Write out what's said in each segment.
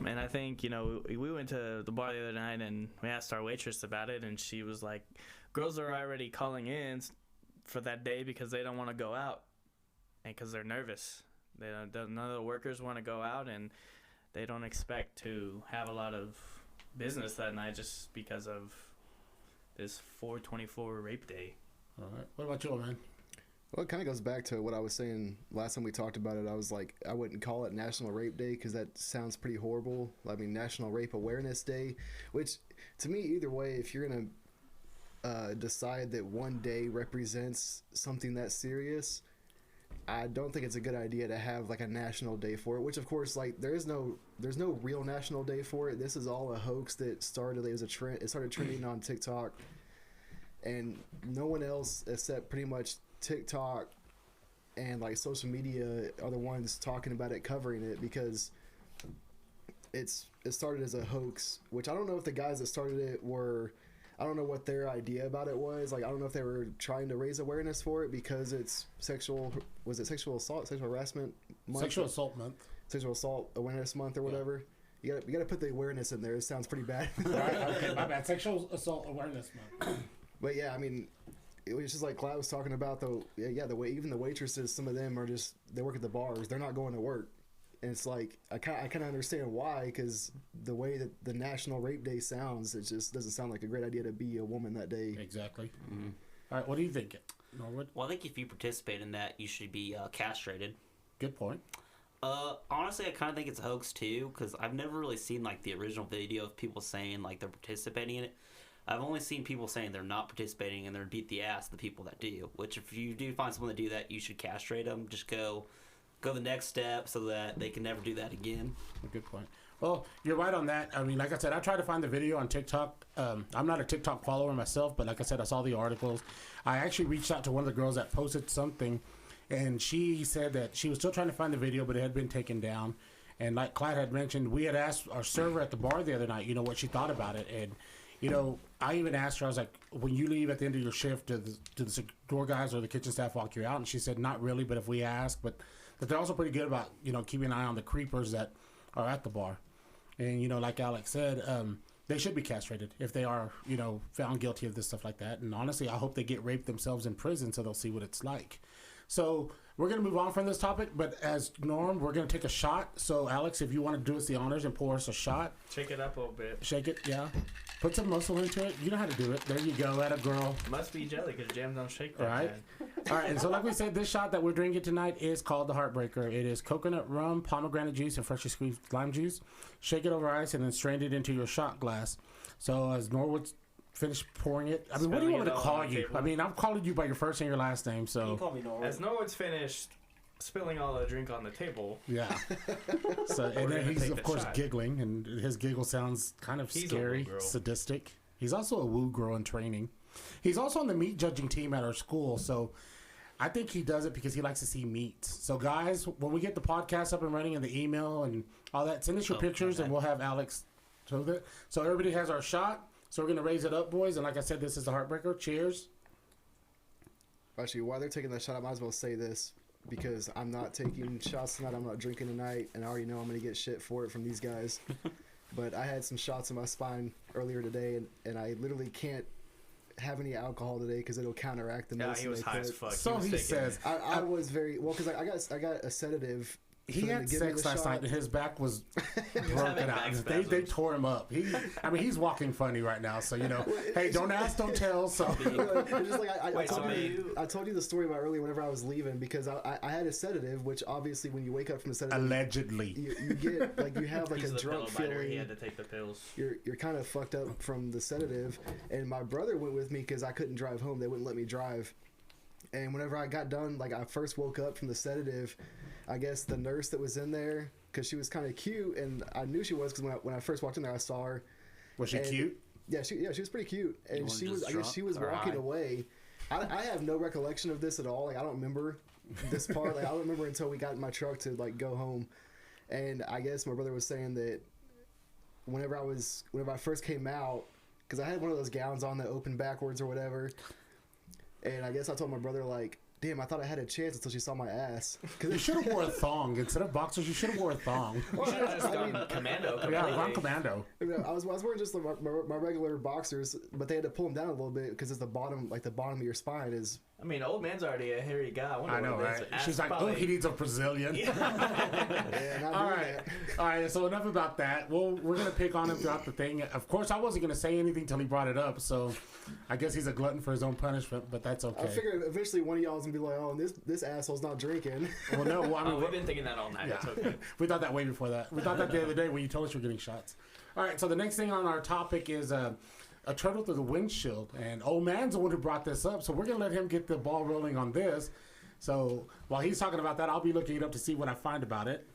And I think, we went to the bar the other night and we asked our waitress about it, and she was like, girls are already calling in for that day because they don't want to go out and because they're nervous. None of the workers want to go out, and they don't expect to have a lot of business that night just because of this 424 rape day. All right. What about you, man? Well, it kind of goes back to what I was saying last time we talked about it. I was like, I wouldn't call it National Rape Day because that sounds pretty horrible. I mean, National Rape Awareness Day, which to me, either way, if you're going to decide that one day represents something that serious, I don't think it's a good idea to have like a national day for it, which of course, like there's no real national day for it. This is all a hoax that started, it was a trend. It started trending on TikTok, and no one else except pretty much TikTok and like social media are the ones talking about it, covering it, because it started as a hoax, which I don't know if the guys that started it I don't know what their idea about it was. Like, I don't know if they were trying to raise awareness for it because it's sexual assault, sexual harassment month? Sexual assault month. Sexual assault awareness month or whatever. You gotta put the awareness in there. It sounds pretty bad. Right, okay, my bad. Sexual assault awareness month. But yeah, I mean, it was just like Cloud was talking about, the way even the waitresses, some of them they work at the bars. They're not going to work. And it's like, I kind of understand why, because the way that the National Rape Day sounds, it just doesn't sound like a great idea to be a woman that day. Exactly. Mm-hmm. All right, what do you think, Norwood? Well, I think if you participate in that, you should be castrated. Good point. Honestly, I kind of think it's a hoax, too, because I've never really seen, like, the original video of people saying, like, they're participating in it. I've only seen people saying they're not participating and they're beat the ass of the people that do, which if you do find someone to do that, you should castrate them. Just go the next step so that they can never do that again. Good point. Well, you're right on that. I mean, like I said, I tried to find the video on TikTok. I'm not a TikTok follower myself, but like I said, I saw the articles. I actually reached out to one of the girls that posted something, and she said that she was still trying to find the video, but it had been taken down. And like Clyde had mentioned, we had asked our server at the bar the other night, what she thought about it. And, I even asked her, I was like, when you leave at the end of your shift, do the door guys or the kitchen staff walk you out? And she said, not really, but if we ask, but they're also pretty good about, keeping an eye on the creepers that are at the bar. And, like Alex said, they should be castrated if they are, found guilty of this stuff like that. And honestly, I hope they get raped themselves in prison so they'll see what it's like. So we're going to move on from this topic, but as norm, we're going to take a shot. So, Alex, if you want to do us the honors and pour us a shot. Shake it up a little bit. Shake it, yeah. Put some muscle into it. You know how to do it. There you go. Atta girl. Must be jelly because jams don't shake that bad. All right, and so like we said, this shot that we're drinking tonight is called the Heartbreaker. It is coconut rum, pomegranate juice, and freshly squeezed lime juice. Shake it over ice and then strain it into your shot glass. So as Norwood's finished pouring it, I mean, what do you want me to call you? I mean, I'm calling you by your first and your last name, so. You can call me Norwood. As Norwood's finished spilling all the drink on the table. Yeah. So, and then he's, of course, giggling, and his giggle sounds kind of scary, sadistic. He's also a woo girl in training. He's also on the meat judging team at our school, so I think he does it because he likes to see meat. So, guys, when we get the podcast up and running and the email and all that, send us your pictures, and we'll have Alex show that. So, everybody has our shot. So, we're going to raise it up, boys. And like I said, this is the Heartbreaker. Cheers. Actually, while they're taking that shot, I might as well say this, because I'm not taking shots tonight. I'm not drinking tonight, and I already know I'm going to get shit for it from these guys. But I had some shots in my spine earlier today, and I literally can't have any alcohol today because it'll counteract the medicine. Yeah, he was high as fuck. So he says. I was very well because I got a sedative. He had sex last night and his back was broken out. They tore him up. He's walking funny right now. So hey, don't ask, don't tell. So it's just like I told you the story about earlier whenever I was leaving, because I had a sedative, which obviously when you wake up from the sedative, allegedly you get like you have like a drunk feeling. He had to take the pills. You're kind of fucked up from the sedative, and my brother went with me because I couldn't drive home. They wouldn't let me drive. And whenever I got done, like I first woke up from the sedative, I guess the nurse that was in there, because she was kind of cute, and I knew she was because when I first walked in there, I saw her. Was she cute? Yeah, she was pretty cute, and I guess she was walking away. I have no recollection of this at all. Like I don't remember this part. Like I don't remember until we got in my truck to like go home, and I guess my brother was saying that whenever I first came out, because I had one of those gowns on that opened backwards or whatever. And I guess I told my brother, like, damn, I thought I had a chance until she saw my ass. You should have wore a thong instead of boxers. You should have wore a thong. You should have just gone commando. Yeah, completely. gone commando. I was wearing just my regular boxers, but they had to pull them down a little bit because it's the bottom of your spine is. I mean, old man's already a hairy guy. I know, right? She's like, probably... oh, he needs a Brazilian. Yeah, All right. All right, so enough about that. Well, we're going to pick on him throughout the thing. Of course, I wasn't going to say anything till he brought it up, so I guess he's a glutton for his own punishment, but that's okay. I figured eventually one of y'all was going to be like, oh, this asshole's not drinking. Well, no. Well, I mean, we've been thinking that all night. Yeah. It's okay. We thought that way before that. We thought that the other day when you told us you were getting shots. All right, so the next thing on our topic is a turtle through the windshield. And old man's the one who brought this up, so we're going to let him get the ball rolling on this. So while he's talking about that, I'll be looking it up to see what I find about it.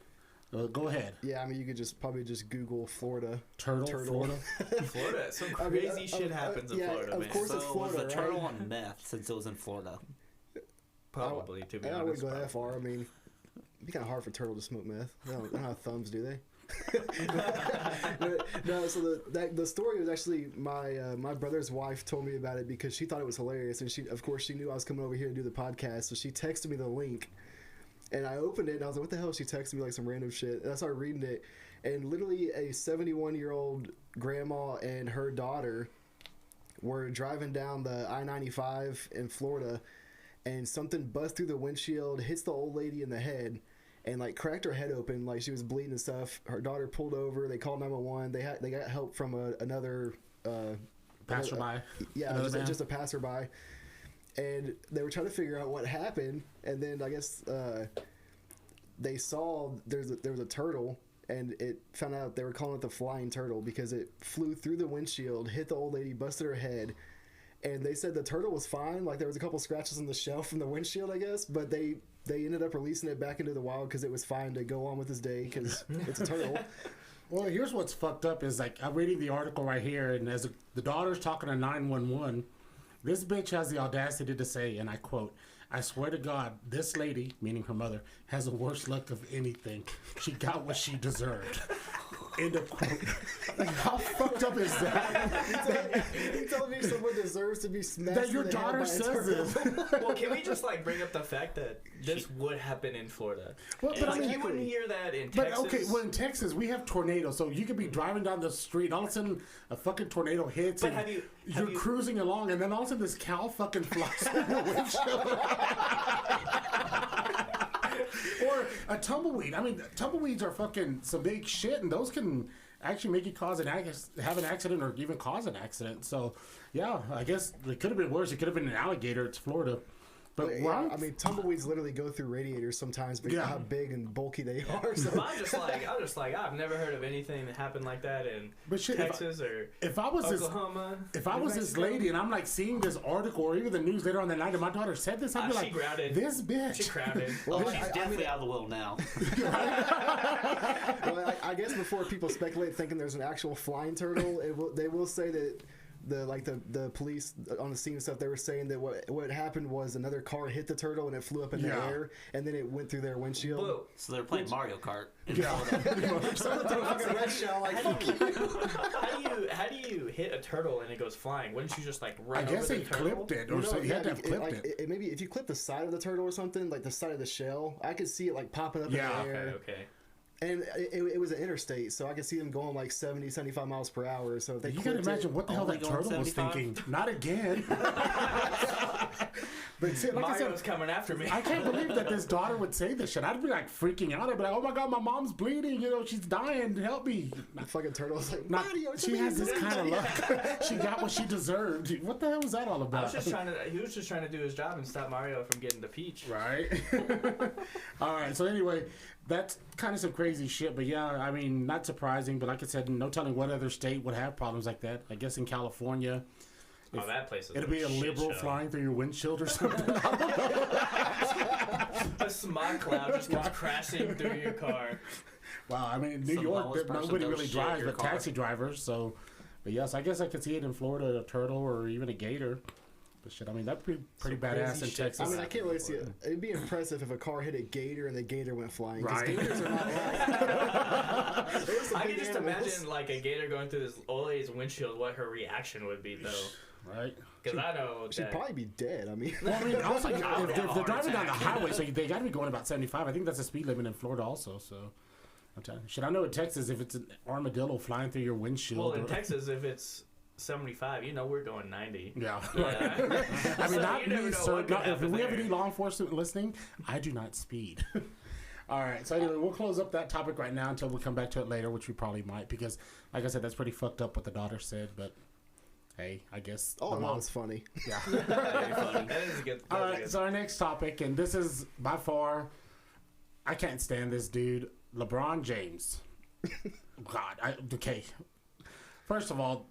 Go ahead. Yeah, I mean, you could probably just Google Florida. Turtle. Florida. Florida. Some crazy shit happens in Florida, of man. course it's Florida, was the turtle right? on meth since it was in Florida? Probably, to be I honest. wouldn't go that far. I mean, it'd be kind of hard for a turtle to smoke meth. They don't have thumbs, do they? No, so the story was actually my brother's wife told me about it because she thought it was hilarious, and she knew I was coming over here to do the podcast, so she texted me the link, and I opened it and I was like, what the hell? She texted me like some random shit, and I started reading it, and literally a 71-year-old grandma and her daughter were driving down the I-95 in Florida, and something busts through the windshield, hits the old lady in the head, and like cracked her head open, like she was bleeding and stuff. Her daughter pulled over. They called 911. They got help from another Passerby. Yeah, just a passerby, and they were trying to figure out what happened. And then I guess they saw there was a turtle, and it found out they were calling it the flying turtle because it flew through the windshield, hit the old lady, busted her head. And they said the turtle was fine. Like there was a couple scratches on the shell from the windshield, I guess, but they ended up releasing it back into the wild because it was fine to go on with his day because it's a turtle. Well, here's what's fucked up is like I'm reading the article right here, and as the daughter's talking to 911, this bitch has the audacity to say, and I quote, "I swear to God, this lady," meaning her mother, "has the worst luck of anything. She got what she deserved." End of quote. Like, how fucked up is that? You telling me someone deserves to be smashed? That your daughter says this. Well, can we just like bring up the fact that this would happen in Florida? Well, but like, I mean, you wouldn't hear that in but Texas. okay, well in Texas we have tornadoes, so you could be driving down the street, and all of a sudden a fucking tornado hits, But and have you're you- cruising along, and then all of a sudden this cow fucking flies over the windshield. Or a tumbleweed. I mean, tumbleweeds are fucking some big shit, and those can actually make you have an accident or even cause an accident. So, yeah, I guess it could have been worse. It could have been an alligator. It's Florida. But yeah, I mean, tumbleweeds literally go through radiators sometimes because of how big and bulky they are. So. I'm just like, I've never heard of anything that happened like that in Texas or if I was Oklahoma. If I was this lady and I'm like seeing this article or even the news later on the night and my daughter said this, I'd be like, grounded. This bitch. She crowded. Well, she's definitely out of the will now. Well, I guess before people speculate thinking there's an actual flying turtle, they will say that the police on the scene and stuff, they were saying that what happened was another car hit the turtle and it flew up in the air and then it went through their windshield. Whoa. So they're playing Mario Kart. Yeah. Someone threw a fucking red shell like How do you hit a turtle and it goes flying? Wouldn't you just like run I guess over they the turtle? clipped it, or so you had to have clipped it. Maybe if you clip the side of the turtle or something, like the side of the shell, I could see it like popping up in the air. Okay. And it was an interstate, so I could see them going like 70, 75 miles per hour. So if they You can imagine what the hell that turtle was thinking. Not again. But see, like Mario's I said, coming after me. I can't believe that this daughter would say this shit. I'd be like freaking out. I'd be like, "Oh my god, my mom's bleeding. You know, she's dying. Help me!" the fucking turtle's like, Not, Mario, she has this kind of luck. She got what she deserved. What the hell was that all about? He was just trying to do his job and stop Mario from getting the peach. Right. All right. So anyway, that's kind of some crazy shit. But yeah, I mean, not surprising. But like I said, no telling what other state would have problems like that. I guess in California. Oh, that place is It'll be a liberal flying through your windshield or something. A smog cloud just comes crashing through your car. Wow, I mean, in New Some York, homeless person nobody goes really shit drives your but car. taxi drivers. So, but yes, I guess I could see it in Florida, a turtle or even a gator. Shit, I mean, that'd be pretty Some badass crazy in shit. Texas. I mean, I can't really see it. It'd be impressive if a car hit a gator and the gator went flying. 'Cause Right. gators are not like. There's some I big can just animals. imagine like a gator going through this old lady's windshield, what her reaction would be though. Right. Because I know She'd that. probably be dead. I mean, Well, I mean, also, I would if have a they're heart driving down the attack. highway, so they got to be going about 75. I think that's the speed limit in Florida also. So, I'm telling you. Shit, I know in Texas, if it's an armadillo flying through your windshield. Well, in or- Texas, if it's 75, we're going 90. Yeah. Yeah. I mean, So not you never me, know sir. what could Not, if happen we have there. any law enforcement listening, I do not speed. All right. So anyway, we'll close up that topic right now until we come back to it later, which we probably might, because, like I said, that's pretty fucked up what the daughter said. But hey, I guess oh, the no, mom. it's funny. Yeah. Very funny. That is a good. All that's a right. good- So our next topic, and this is by far, I can't stand this dude, LeBron James. God. Okay. First of all,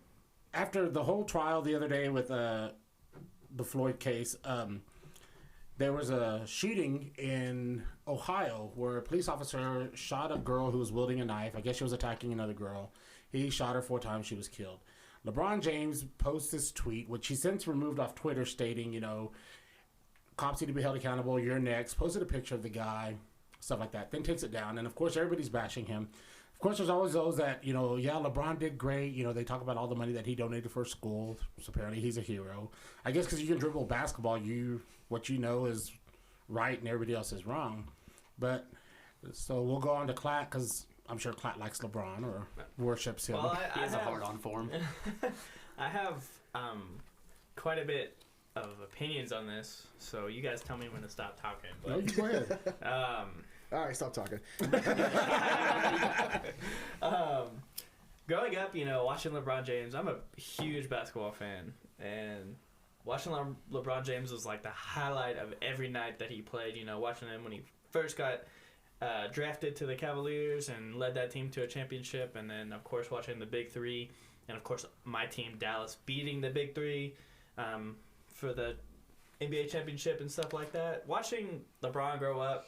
after the whole trial the other day with the Floyd case, there was a shooting in Ohio where a police officer shot a girl who was wielding a knife. I guess she was attacking another girl. He shot her 4 times. She was killed. LeBron James posts this tweet, which he since removed off Twitter, stating, cops need to be held accountable. You're next. Posted a picture of the guy, stuff like that. Then takes it down. And, of course, everybody's bashing him. Of course, there's always those that, LeBron did great. They talk about all the money that he donated for school. So apparently he's a hero. I guess because you can dribble basketball, what you know is right and everybody else is wrong. But, so we'll go on to Klatt, because I'm sure Klatt likes LeBron or worships him. Well, He I has a have, hard on for him. I have quite a bit of opinions on this, so you guys tell me when to stop talking. No, you go ahead. All right, stop talking. Growing up, watching LeBron James, I'm a huge basketball fan, and watching LeBron James was like the highlight of every night that he played. Watching him when he first got drafted to the Cavaliers and led that team to a championship, and then of course watching the Big Three, and of course my team Dallas beating the Big Three for the NBA championship and stuff like that. Watching LeBron grow up,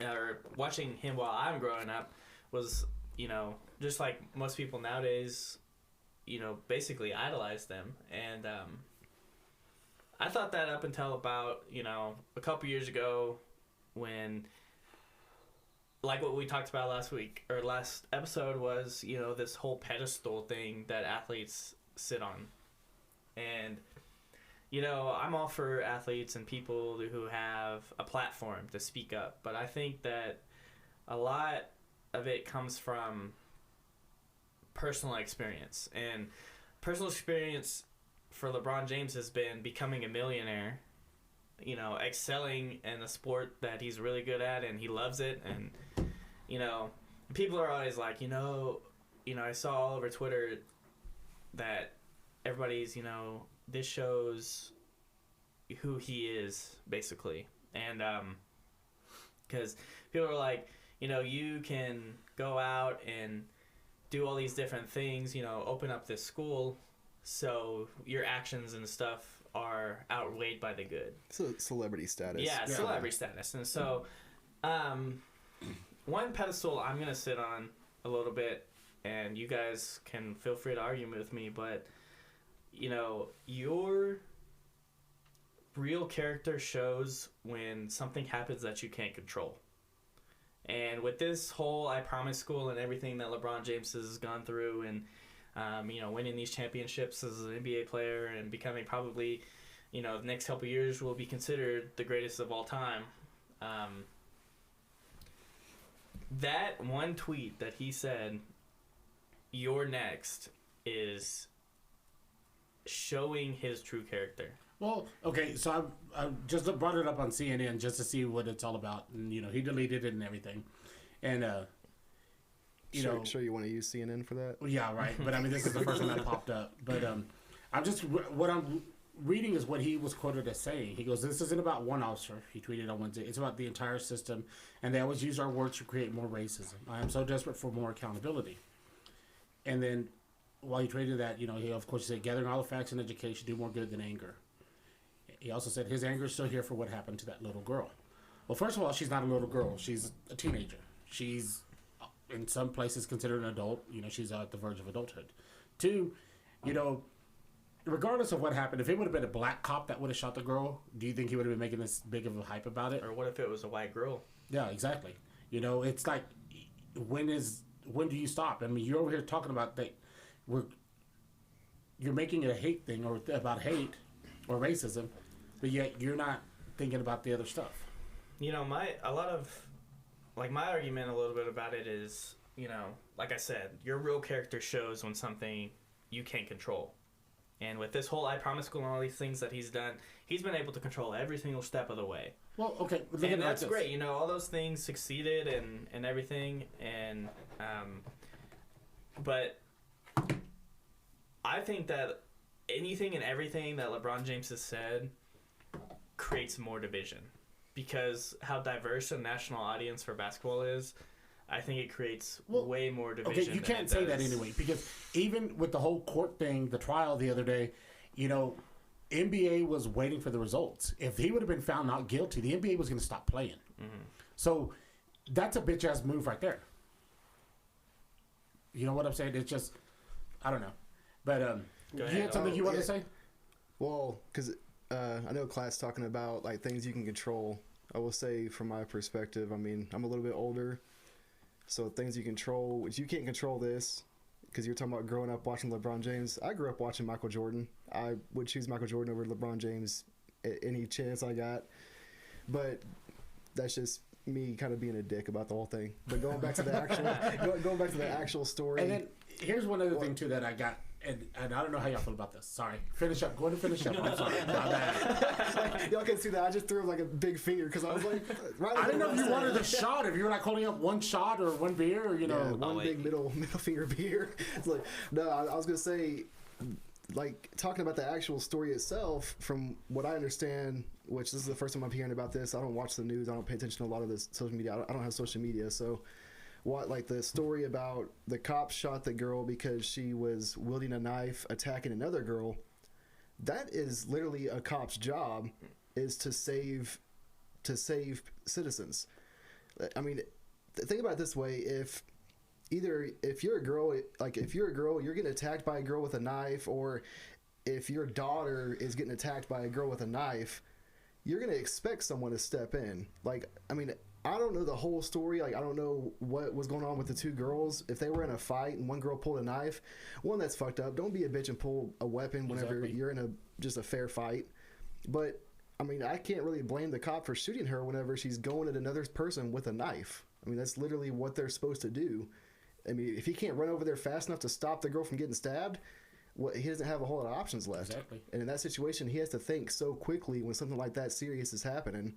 or watching him while I'm growing up, was just like most people nowadays, basically idolize them. And I thought that up until about a couple years ago, when, like what we talked about last week or last episode, was this whole pedestal thing that athletes sit on. And I'm all for athletes and people who have a platform to speak up, but I think that a lot of it comes from personal experience. And personal experience for LeBron James has been becoming a millionaire, excelling in a sport that he's really good at and he loves it. And, people are always like, I saw all over Twitter that everybody's, this shows who he is, basically. And because people are like, you can go out and do all these different things, open up this school, so your actions and stuff are outweighed by the good. So celebrity status. Yeah, celebrity status. And so one pedestal I'm going to sit on a little bit, and you guys can feel free to argue with me, but your real character shows when something happens that you can't control. And with this whole I Promise school and everything that LeBron James has gone through, and winning these championships as an NBA player and becoming probably, the next couple years will be considered the greatest of all time. That one tweet that he said, "You're next," is showing his true character. Well, okay, so I just brought it up on CNN just to see what it's all about. And, he deleted it and everything. And, Sure you want to use CNN for that? yeah, right. But, I mean, this is the first one that popped up. But what I'm reading is what he was quoted as saying. He goes, "This isn't about one officer," he tweeted on Wednesday. "It's about the entire system, and they always use our words to create more racism. I am so desperate for more accountability." And then while he tweeted that, he, of course, said, "Gathering all the facts and education do more good than anger." He also said his anger is still here for what happened to that little girl. Well, first of all, she's not a little girl. She's a teenager. She's, in some places, considered an adult. She's at the verge of adulthood. Two, regardless of what happened, if it would have been a black cop that would have shot the girl, do you think he would have been making this big of a hype about it? Or what if it was a white girl? Yeah, exactly. You know, it's like, when do you stop? I mean, you're over here talking about that you're making it a hate thing or about hate or racism, but yet you're not thinking about the other stuff. You know, my argument a little bit about it is, you know, like I said, your real character shows when something you can't control. And with this whole I Promise School and all these things that he's done, he's been able to control every single step of the way. Well, okay. And that's great. You know, all those things succeeded and everything. And, but I think that anything and everything that LeBron James has said creates more division. Because how diverse a national audience for basketball is, I think it creates way more division. Okay, you can't say that anyway, because even with the whole court thing, the trial the other day, you know, NBA was waiting for the results. If he would have been found not guilty, the NBA was going to stop playing. Mm-hmm. So that's a bitch ass move right there. You know what I'm saying? It's just, I don't know. But you had something you wanted to say? Well, because I know class talking about like things you can control. I will say from my perspective, I mean, I'm a little bit older. So things you control, which you can't control this, because you're talking about growing up watching LeBron James. I grew up watching Michael Jordan. I would choose Michael Jordan over LeBron James at any chance I got. But that's just me kind of being a dick about the whole thing. But going back to the actual, going back to the actual story. And then here's one other thing too that I got. And I don't know how y'all feel about this. Sorry. Finish up. Go ahead and finish up. I'm sorry. Y'all can see that. I just threw him like a big finger because I was like, I didn't know if you wanted a shot. If you were like holding up one shot or one beer, or, you know. Yeah, one big middle finger beer. It's like, no, I was going to say, like, talking about the actual story itself, from what I understand, which this is the first time I'm hearing about this. I don't watch the news. I don't pay attention to a lot of this social media. I don't have social media, so. What, like the story about the cops shot the girl because she was wielding a knife attacking another girl, that is literally a cop's job, is to save citizens. I mean, think about it this way: if you're a girl, you're getting attacked by a girl with a knife, or if your daughter is getting attacked by a girl with a knife, you're gonna expect someone to step in. Like, I mean, I don't know the whole story. Like, I don't know what was going on with the two girls. If they were in a fight and one girl pulled a knife, one, that's fucked up. Don't be a bitch and pull a weapon whenever you're in just a fair fight. But, I mean, I can't really blame the cop for shooting her whenever she's going at another person with a knife. I mean, that's literally what they're supposed to do. I mean, if he can't run over there fast enough to stop the girl from getting stabbed, well, he doesn't have a whole lot of options left. Exactly. And in that situation, he has to think so quickly when something like that serious is happening.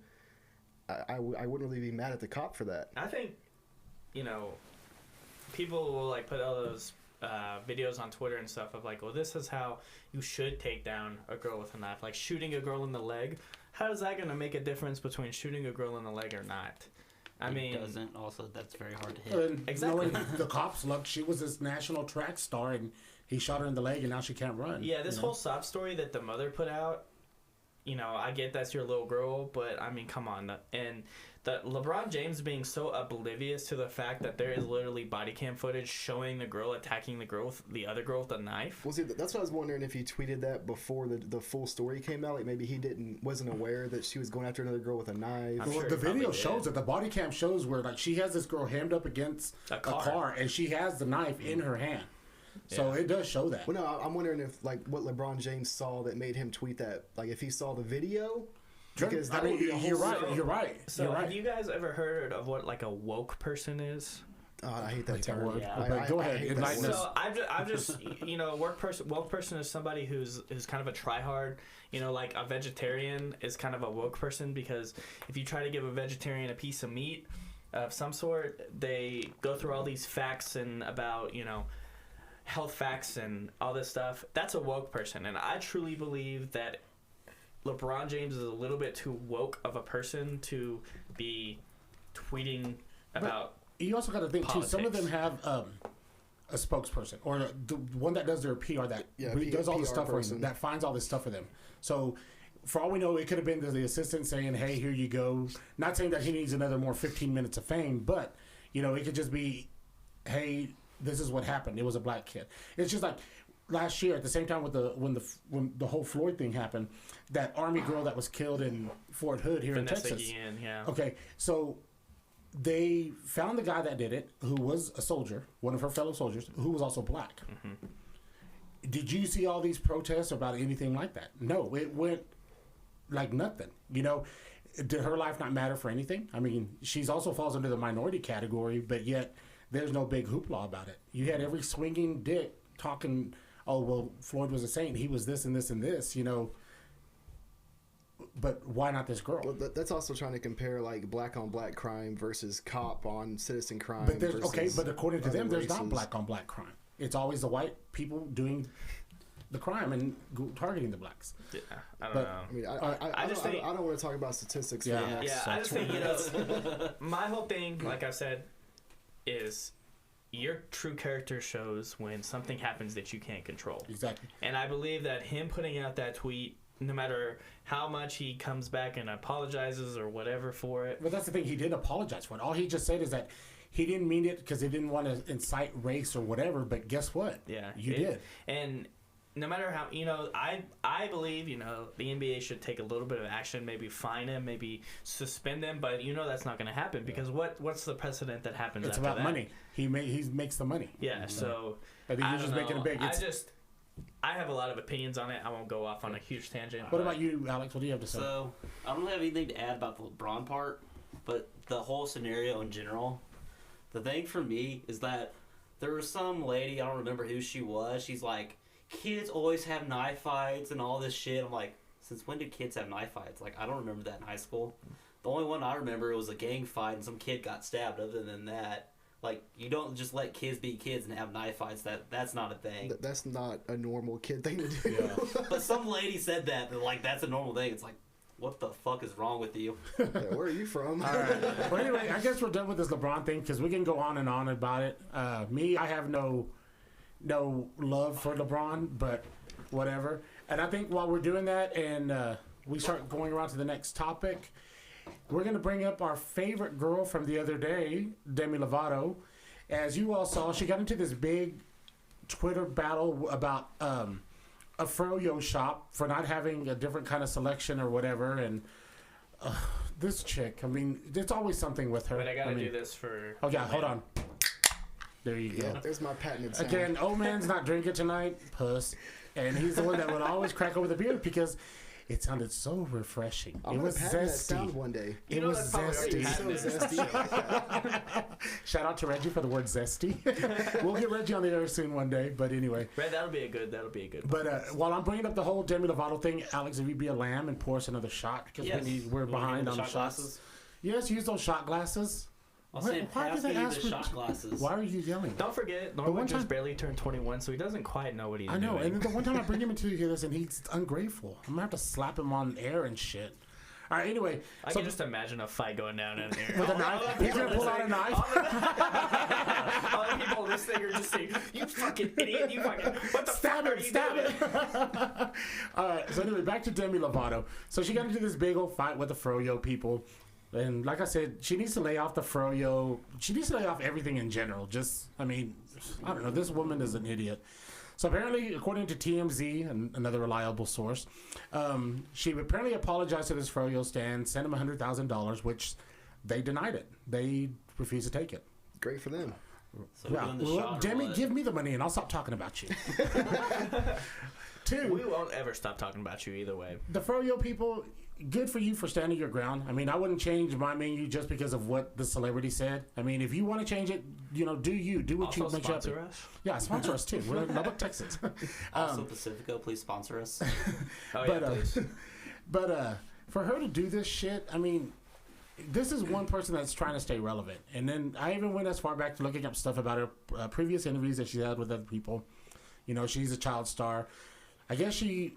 I wouldn't really be mad at the cop for that. I think, you know, people will like put all those videos on Twitter and stuff of like, well, this is how you should take down a girl with a knife. Like shooting a girl in the leg. How is that going to make a difference between shooting a girl in the leg or not? I mean, it doesn't. Also, that's very hard to hit. Exactly. The cops, look, she was this national track star, and he shot her in the leg, and now she can't run. Yeah, this whole sob story that the mother put out, you know, I get that's your little girl, but I mean, come on. And the LeBron James being so oblivious to the fact that there is literally body cam footage showing the girl attacking the other girl with a knife. Well, see, that's what I was wondering, if he tweeted that before the full story came out. Like maybe he wasn't aware that she was going after another girl with a knife. Well, sure the video shows it. The body cam shows where like she has this girl hemmed up against a car, and she has the knife in her hand. So it does show that. Well, no, I'm wondering if like what LeBron James saw that made him tweet that. Like if he saw the video. Because I mean, you're right. So have you guys ever heard of what like a woke person is? Oh, I hate that term. Yeah. Go ahead, enlighten us. So I'm just you know, woke person is somebody who's kind of a tryhard. You know, like a vegetarian is kind of a woke person, because if you try to give a vegetarian a piece of meat of some sort, they go through all these facts and about, you know, health facts and all this stuff. That's a woke person, and I truly believe that LeBron James is a little bit too woke of a person to be tweeting about. But you also got to think politics. too. Some of them have a spokesperson, or the one that does their PR, that does all this stuff for them, that finds all this stuff for them. So, for all we know, it could have been the assistant saying, "Hey, here you go." Not saying that he needs another more 15 minutes of fame, but you know, it could just be, "Hey, this is what happened. It was a black kid." It's just like, last year at the same time with when the whole Floyd thing happened, that Army girl that was killed in Fort Hood here Vanessa in Texas. Guillen, yeah. Okay, so they found the guy that did it, who was a soldier, one of her fellow soldiers, who was also black. Did you see all these protests about anything like that? No, it went like nothing. You know, did her life not matter for anything? I mean, she's also falls under the minority category, but yet there's no big hoopla about it. You had every swinging dick talking, oh, well, Floyd was a saint. He was this and this and this, you know. But why not this girl? Well, that's also trying to compare like black on black crime versus cop on citizen crime. But there's versus okay, but according to them, other there's not races. black on black crime. It's always the white people doing the crime and targeting the blacks. Yeah, I don't But- know. I mean, I just think- I don't want to talk about statistics. Yeah. for the next, Yeah, I just think, 20 minutes. my whole thing, like I said, is your true character shows when something happens that you can't control. Exactly. And I believe that him putting out that tweet, no matter how much he comes back and apologizes or whatever for it, But that's the thing. He didn't apologize for it. All he just said is that he didn't mean it because he didn't want to incite race or whatever. But guess what? yeah, You did. And no matter how, I believe, the NBA should take a little bit of action, maybe fine him, maybe suspend him, but that's not going to happen because what's the precedent that happens It's after about that? money. He makes the money. Yeah, so I think I he's just don't making know. it big. I have a lot of opinions on it. I won't go off on a huge tangent. What but- about you, Alex? What do you have to say? So I don't have anything to add about the LeBron part, but the whole scenario in general. The thing for me is that there was some lady, I don't remember who she was. She's like, kids always have knife fights and all this shit. I'm like, since when did kids have knife fights? Like, I don't remember that in high school. The only one I remember was a gang fight and some kid got stabbed. Other than that, like, you don't just let kids be kids and have knife fights. That's not a thing. That's not a normal kid thing to do. Yeah. But some lady said that, like, that's a normal thing. It's like, what the fuck is wrong with you? Yeah, where are you from? All right. Well, anyway, I guess we're done with this LeBron thing because we can go on and on about it. I have no love for LeBron, but whatever. And I think while we're doing that and we start going around to the next topic, we're going to bring up our favorite girl from the other day, Demi Lovato. As you all saw, she got into this big Twitter battle about a froyo shop for not having a different kind of selection or whatever. And this chick, I mean, there's always something with her. But I gotta mean, do this for. Oh, yeah, hold on. There you go. Yeah, there's my patented sound. Again, old man's not drinking tonight, puss. And he's the one that would always crack over the beer because it sounded so refreshing. I'm It gonna was patent that sound zesty. one day. It know, was that's probably zesty. already So zesty. Shout out to Reggie for the word zesty. We'll get Reggie on the air soon one day. But anyway. Red, that'll be a good. But while I'm bringing up the whole Demi Lovato thing, Alex, if you be a lamb and pour us another shot because Yes. we're You wanna behind give on me the the shots. shot glasses? Yes, use those shot glasses. I'll Why- say why pass do they me ask the for- shot glasses. Why are you yelling? Don't forget, one Norwood time- just barely turned 21, so he doesn't quite know what he's I know, doing. and then the one time I bring him into this and he's ungrateful. I'm gonna have to slap him on air and shit. All right, anyway. I so can just imagine a fight going down in there. with a knife, he's gonna pull out a knife. All the people listening are just saying, "You fucking idiot! You fucking what the Stab fuck are him, you stab doing?" him. All right, so anyway, back to Demi Lovato. So she got into this big old fight with the froyo people. And like I said, she needs to lay off the froyo. She needs to lay off everything in general. I don't know. This woman is an idiot. So apparently, according to TMZ, another reliable source, she apparently apologized to this froyo stand, sent him $100,000, which they denied it. They refused to take it. Great for them. So we're doing the shot or Demi, what? give me the money and I'll stop talking about you. We Two, won't ever stop talking about you either way. the froyo people, good for you for standing your ground. I mean, I wouldn't change my menu just because of what the celebrity said. I mean, if you want to change it, do you. Do what Also you make you happy. sponsor us. Yeah, sponsor us too. We're in Lubbock, Texas. Also, Pacifico, please sponsor us. Oh But, yeah, please. But for her to do this shit, I mean, this is one person that's trying to stay relevant. And then I even went as far back to looking up stuff about her previous interviews that she had with other people. You know, she's a child star. I guess even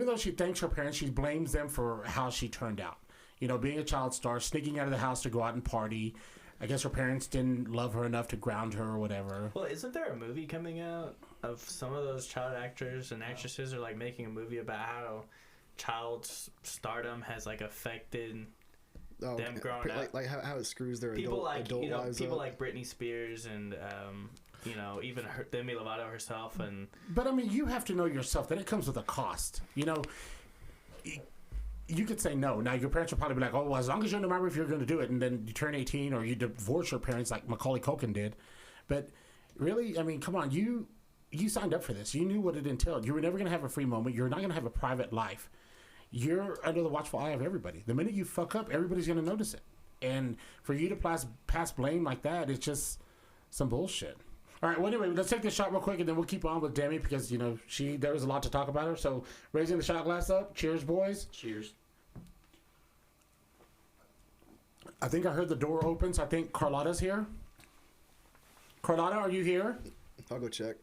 though she thanks her parents, she blames them for how she turned out. You know, being a child star, sneaking out of the house to go out and party. I guess her parents didn't love her enough to ground her or whatever. Well, isn't there a movie coming out of some of those child actors and actresses are like making a movie about how child stardom has like affected Oh, them growing up? like how it screws their People adult like lives people up. like Britney Spears and you know, even Demi Lovato herself. And But I mean, you have to know yourself that it comes with a cost. You know, you could say no. Now your parents will probably be like, "Oh, well, as long as you're in the marriage, if you're going to do it," and then you turn 18 or you divorce your parents, like Macaulay Culkin did. But really, I mean, come on, you signed up for this. You knew what it entailed. You were never going to have a free moment. You're not going to have a private life. You're under the watchful eye of everybody. The minute you fuck up, everybody's going to notice it. And for you to pass blame like that, it's just some bullshit. All right, well, anyway, let's take this shot real quick, and then we'll keep on with Demi because, you know, there was a lot to talk about her. So, raising the shot glass up. Cheers, boys. Cheers. I think I heard the door open, so I think Carlotta's here. Carlotta, are you here? I'll go check.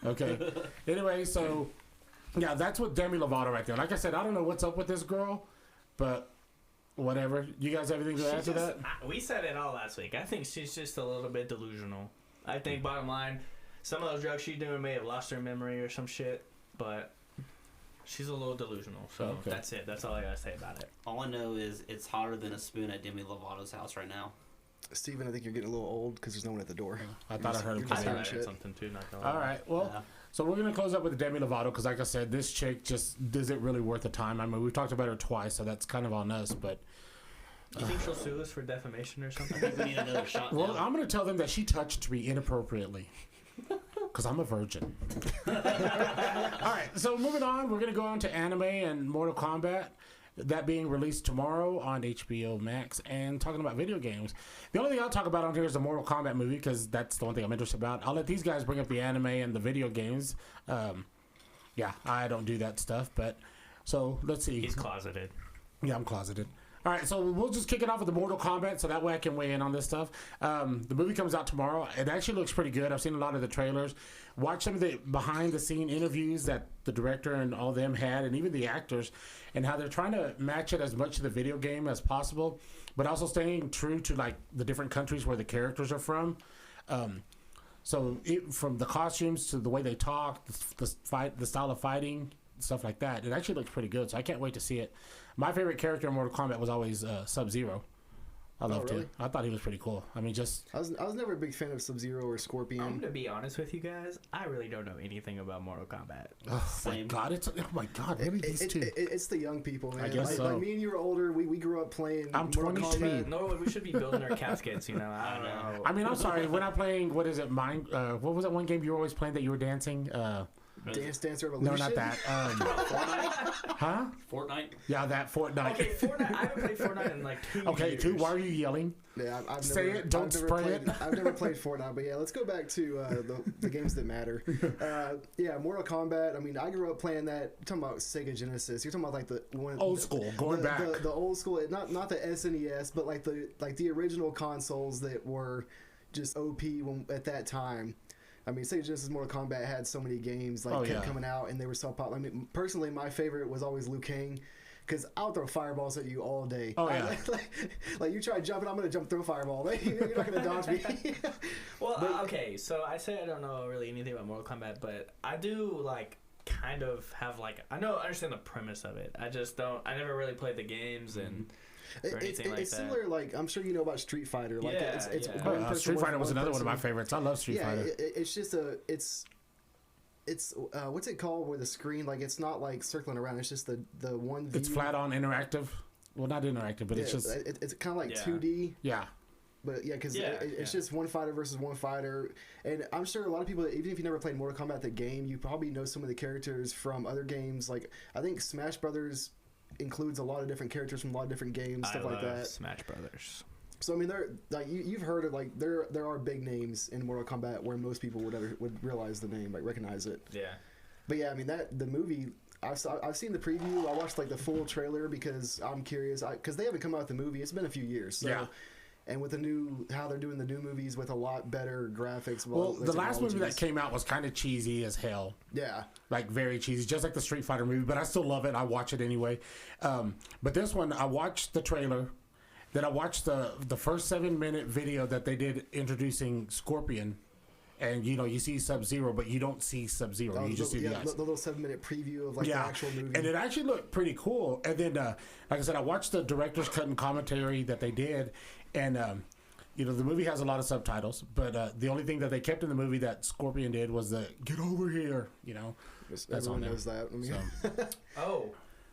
Okay. Anyway, so, yeah, that's what Demi Lovato right there. Like I said, I don't know what's up with this girl, but whatever. You guys have anything to add to that? We said it all last week. I think she's just a little bit delusional. I think, bottom line, some of those drugs she's doing may have lost her memory or some shit, but she's a little delusional. So Okay. That's it. That's all I gotta say about it. All I know is it's hotter than a spoon at Demi Lovato's house right now. Steven, I think you're getting a little old because there's no one at the door. I thought I heard him You're I just say thought I hearing that. heard shit. something too. Not gonna lie. All right. Well, Yeah. so we're going to close up with Demi Lovato because, like I said, this chick just isn't really worth the time. I mean, we've talked about her twice, so that's kind of on us. But, You think she'll sue us for defamation or I something? think we need another shot well, now. I'm going to tell them that she touched me inappropriately because I'm a virgin. All right. So moving on, we're going to go on to anime and Mortal Kombat. That being released tomorrow on HBO Max, and talking about video games. The only thing I'll talk about on here is the Mortal Kombat movie because that's the one thing I'm interested about. I'll let these guys bring up the anime and the video games. Yeah, I don't do that stuff, but so let's see. He's closeted. Yeah, I'm closeted. All right, so we'll just kick it off with the Mortal Kombat, so that way I can weigh in on this stuff. The movie comes out tomorrow. It actually looks pretty good. I've seen a lot of the trailers. Watch some of the behind-the-scene interviews that the director and all them had, and even the actors, and how they're trying to match it as much to the video game as possible, but also staying true to like the different countries where the characters are from. So from the costumes to the way they talk, the style of fighting, stuff like that, it actually looks pretty good. So I can't wait to see it. My favorite character in Mortal Kombat was always Sub-Zero. I loved really? him. I thought he was pretty cool. I mean, just I was never a big fan of Sub-Zero or I'm Scorpion. gonna be honest with you guys. I really don't know anything about Mortal Kombat. oh my Same. god, really these two. It's the young people, man. I guess like, so. like me and you were older. We grew up playing. I'm Mortal 22. Kombat. No, we should be building our caskets. You know, I don't know. I mean, I'm sorry. We're not playing. What is it? What was that one game you were always playing that you were dancing? Dance Revolution. No, not that. Fortnite? Huh? Fortnite? Yeah, that Fortnite. Okay, Fortnite. I haven't played Fortnite in like 2 Okay, years. two. Why are you yelling? Yeah, I've Say never, it, don't I've never spray played, it. I've never played Fortnite, but yeah, let's go back to the games that matter. Yeah, Mortal Kombat. I mean, I grew up playing that. You're talking about Sega Genesis. You're talking about like the one Old school, going back. the old school, not the SNES, but like the original consoles that were just OP at that time. I mean, Sega Genesis Mortal Kombat had so many games kept coming out, and they were so popular. I mean, personally, my favorite was always Liu Kang, because I'll throw fireballs at you all day. Oh, yeah. Like you try jumping, I'm gonna jump through a fireball. You're not gonna dodge me. Well, okay, so I say I don't know really anything about Mortal Kombat, but I do like kind of have like I understand the premise of it. I just don't. I never really played the games and. Or anything like it's that. similar, like I'm sure you know about Street Fighter. Like Yeah, it's yeah. one person, Street Fighter was another one of my person. favorites. I love Street Yeah, Fighter. it's just it's what's it called where the screen, like it's not like circling around. It's just the one view. It's flat on interactive. Well, not interactive, but it's just it's kind of like Yeah. 2D. yeah. But yeah, because Yeah, it's yeah. just one fighter versus one fighter, and I'm sure a lot of people, even if you never played Mortal Kombat the game, you probably know some of the characters from other games. Like I think Smash Brothers includes a lot of different characters from a lot of different games, stuff like that. Smash Brothers. So I mean, there like you've heard of like there are big names in Mortal Kombat where most people would realize the name, like recognize it. Yeah. But yeah, I mean the movie. I've seen the preview. I watched like the full trailer because I'm curious. Because they haven't come out with the movie. It's been a few years. So. Yeah. And with how they're doing the new movies with a lot better graphics. Well, the last movie that came out was kind of cheesy as hell. Yeah. Like very cheesy, just like the Street Fighter movie, but I still love it. I watch it anyway. But this one, I watched the trailer, then I watched the first 7-minute video that they did introducing Scorpion, and you see Sub-Zero, but you don't see Sub-Zero. You just see the eyes. The little 7-minute preview of like the actual movie. And it actually looked pretty cool. And then, like I said, I watched the director's cut and commentary that they did, and you know, the movie has a lot of subtitles, but the only thing that they kept in the movie that Scorpion did was the "Get over here," you know. That's Everyone on there. knows that. I mean, So, Oh,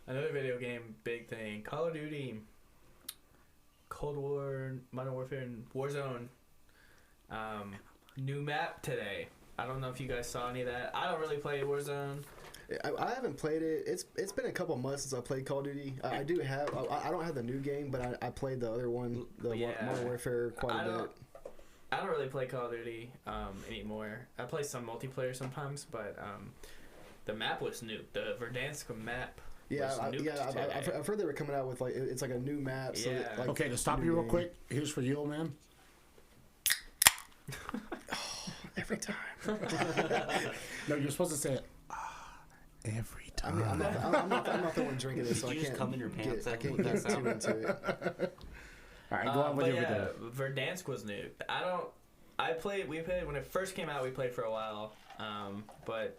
another video game big thing: Call of Duty, Cold War, Modern Warfare, and Warzone. New map today. I don't know if you guys saw any of that. I don't really play Warzone. I haven't played it. It's been a couple months since I played Call of Duty. I do have. I don't have the new game, but I played the other one, the Modern Warfare, quite a bit. I don't really play Call of Duty anymore. I play some multiplayer sometimes, but the map was new. The Verdansk map. Yeah, was nuked I've heard they were coming out with like it's like a new map. So Yeah. like, okay, to stop you real quick, here's for you, old man. every time. No, you're supposed to say it every I time. mean, I'm not the one drinking it, so You I just can't. come in your pants I and can't with get that too into it. All right, go on with but your yeah, video. Verdansk was new. We played when it first came out. We played for a while, but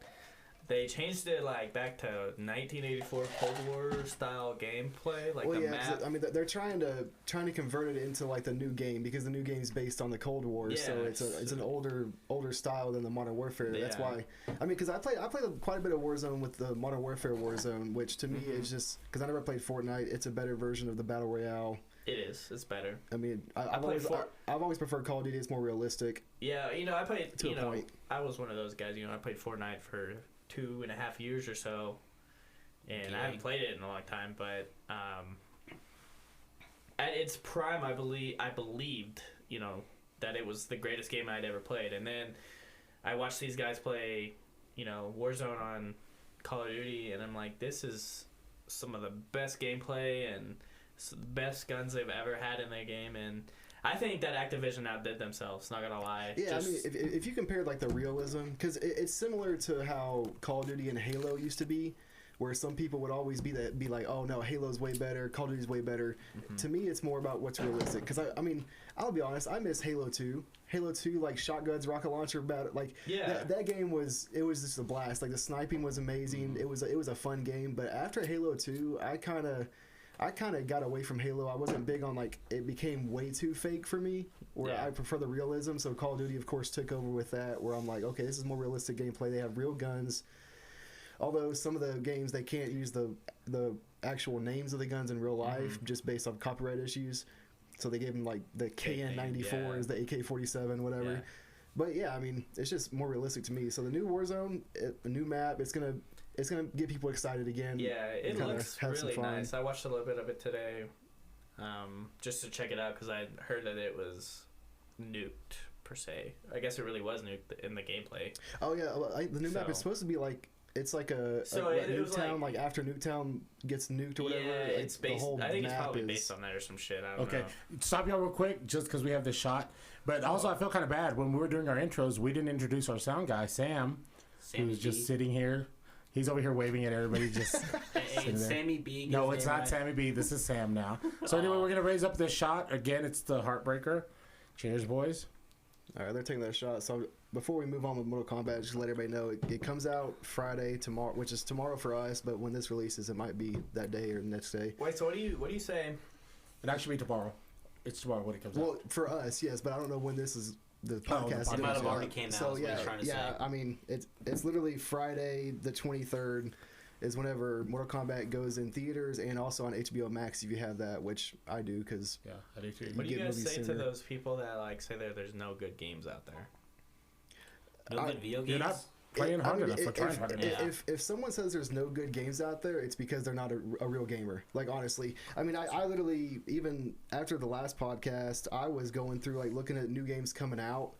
they changed it like back to 1984 Cold War style gameplay. Like Well, the yeah, 'cause map. I mean, they're trying to convert it into like the new game because the new game's based on the Cold War, so Yeah, it's an older style than the Modern Warfare. That's Yeah. why. I mean, because I played quite a bit of Warzone with the Modern Warfare Warzone, which to me is just because I never played Fortnite. It's a better version of the Battle Royale. It is. It's better. I mean, I've always preferred Call of Duty. It's more realistic. Yeah, I played. To a point. I was one of those guys. I played Fortnite for 2.5 years or so, and I haven't played it in a long time. But at its prime, I believed, that it was the greatest game I'd ever played. And then I watched these guys play, Warzone on Call of Duty, and I'm like, this is some of the best gameplay and best guns they've ever had in their game. And I think that Activision outdid themselves, not gonna lie. Yeah, I mean, if you compared like the realism, because it's similar to how Call of Duty and Halo used to be, where some people would always be like, oh no, Halo's way better, Call of Duty's way better. Mm-hmm. To me, it's more about what's realistic. Because I mean, I'll be honest, I miss Halo 2. Halo 2, like shotguns, rocket launcher, like Yeah. that game was just a blast. Like the sniping was amazing. It was a fun game. But after Halo 2, I kind of got away from Halo. I wasn't big on like it became way too fake for me. Where Yeah. I prefer the realism. So Call of Duty, of course, took over with that. Where I'm like, okay, this is more realistic gameplay. They have real guns. Although some of the games they can't use the actual names of the guns in real life just based on copyright issues. So they gave them like the KN94s, the AK-47, whatever. Yeah. But yeah, I mean, it's just more realistic to me. So the new Warzone, a new map, it's gonna get people excited again. Yeah, it kinda looks have some really fun. nice. I watched a little bit of it today, just to check it out because I heard that it was nuked per se. I guess it really was nuked in the gameplay. Oh yeah, well, the new map So- is supposed to be like it's like a it was Nuketown. like- Like after Nuketown gets nuked or whatever. Yeah, like, it's based. The whole I think it's map probably is, based on that or some shit. I don't Okay, know. stop y'all real quick, just because we have this shot. But also, I feel kind of bad when we were doing our intros. We didn't introduce our sound guy, Sam, who's just sitting here. He's over here waving at everybody. Just Hey, sitting there. Sammy B. No, it's not Sammy B. This is Sam now. So anyway, we're gonna raise up this shot again. It's the Heartbreaker. Cheers, boys. All right, they're taking that shot. So before we move on with Mortal Kombat, just to let everybody know, it comes out Friday tomorrow, which is tomorrow for us. But when this releases, it might be that day or the next day. Wait, so what do you say? It actually be tomorrow. It's tomorrow when it comes out. Well, for us, yes, but I don't know when this is. The podcast podcast. It might have is already out. came out, So is what yeah, he's trying to yeah. say. I mean, it's literally Friday the 23rd is whenever Mortal Kombat goes in theaters and also on HBO Max if you have that, which I do because Yeah, I do too. What do you get guys movies say to sooner. those people that like say there's no good games out there? No good video You're games. not playing hard enough or trying hard enough. Yeah. if someone says there's no good games out there, it's because they're not a real gamer. Like honestly, I mean, I literally even after the last podcast, I was going through like looking at new games coming out,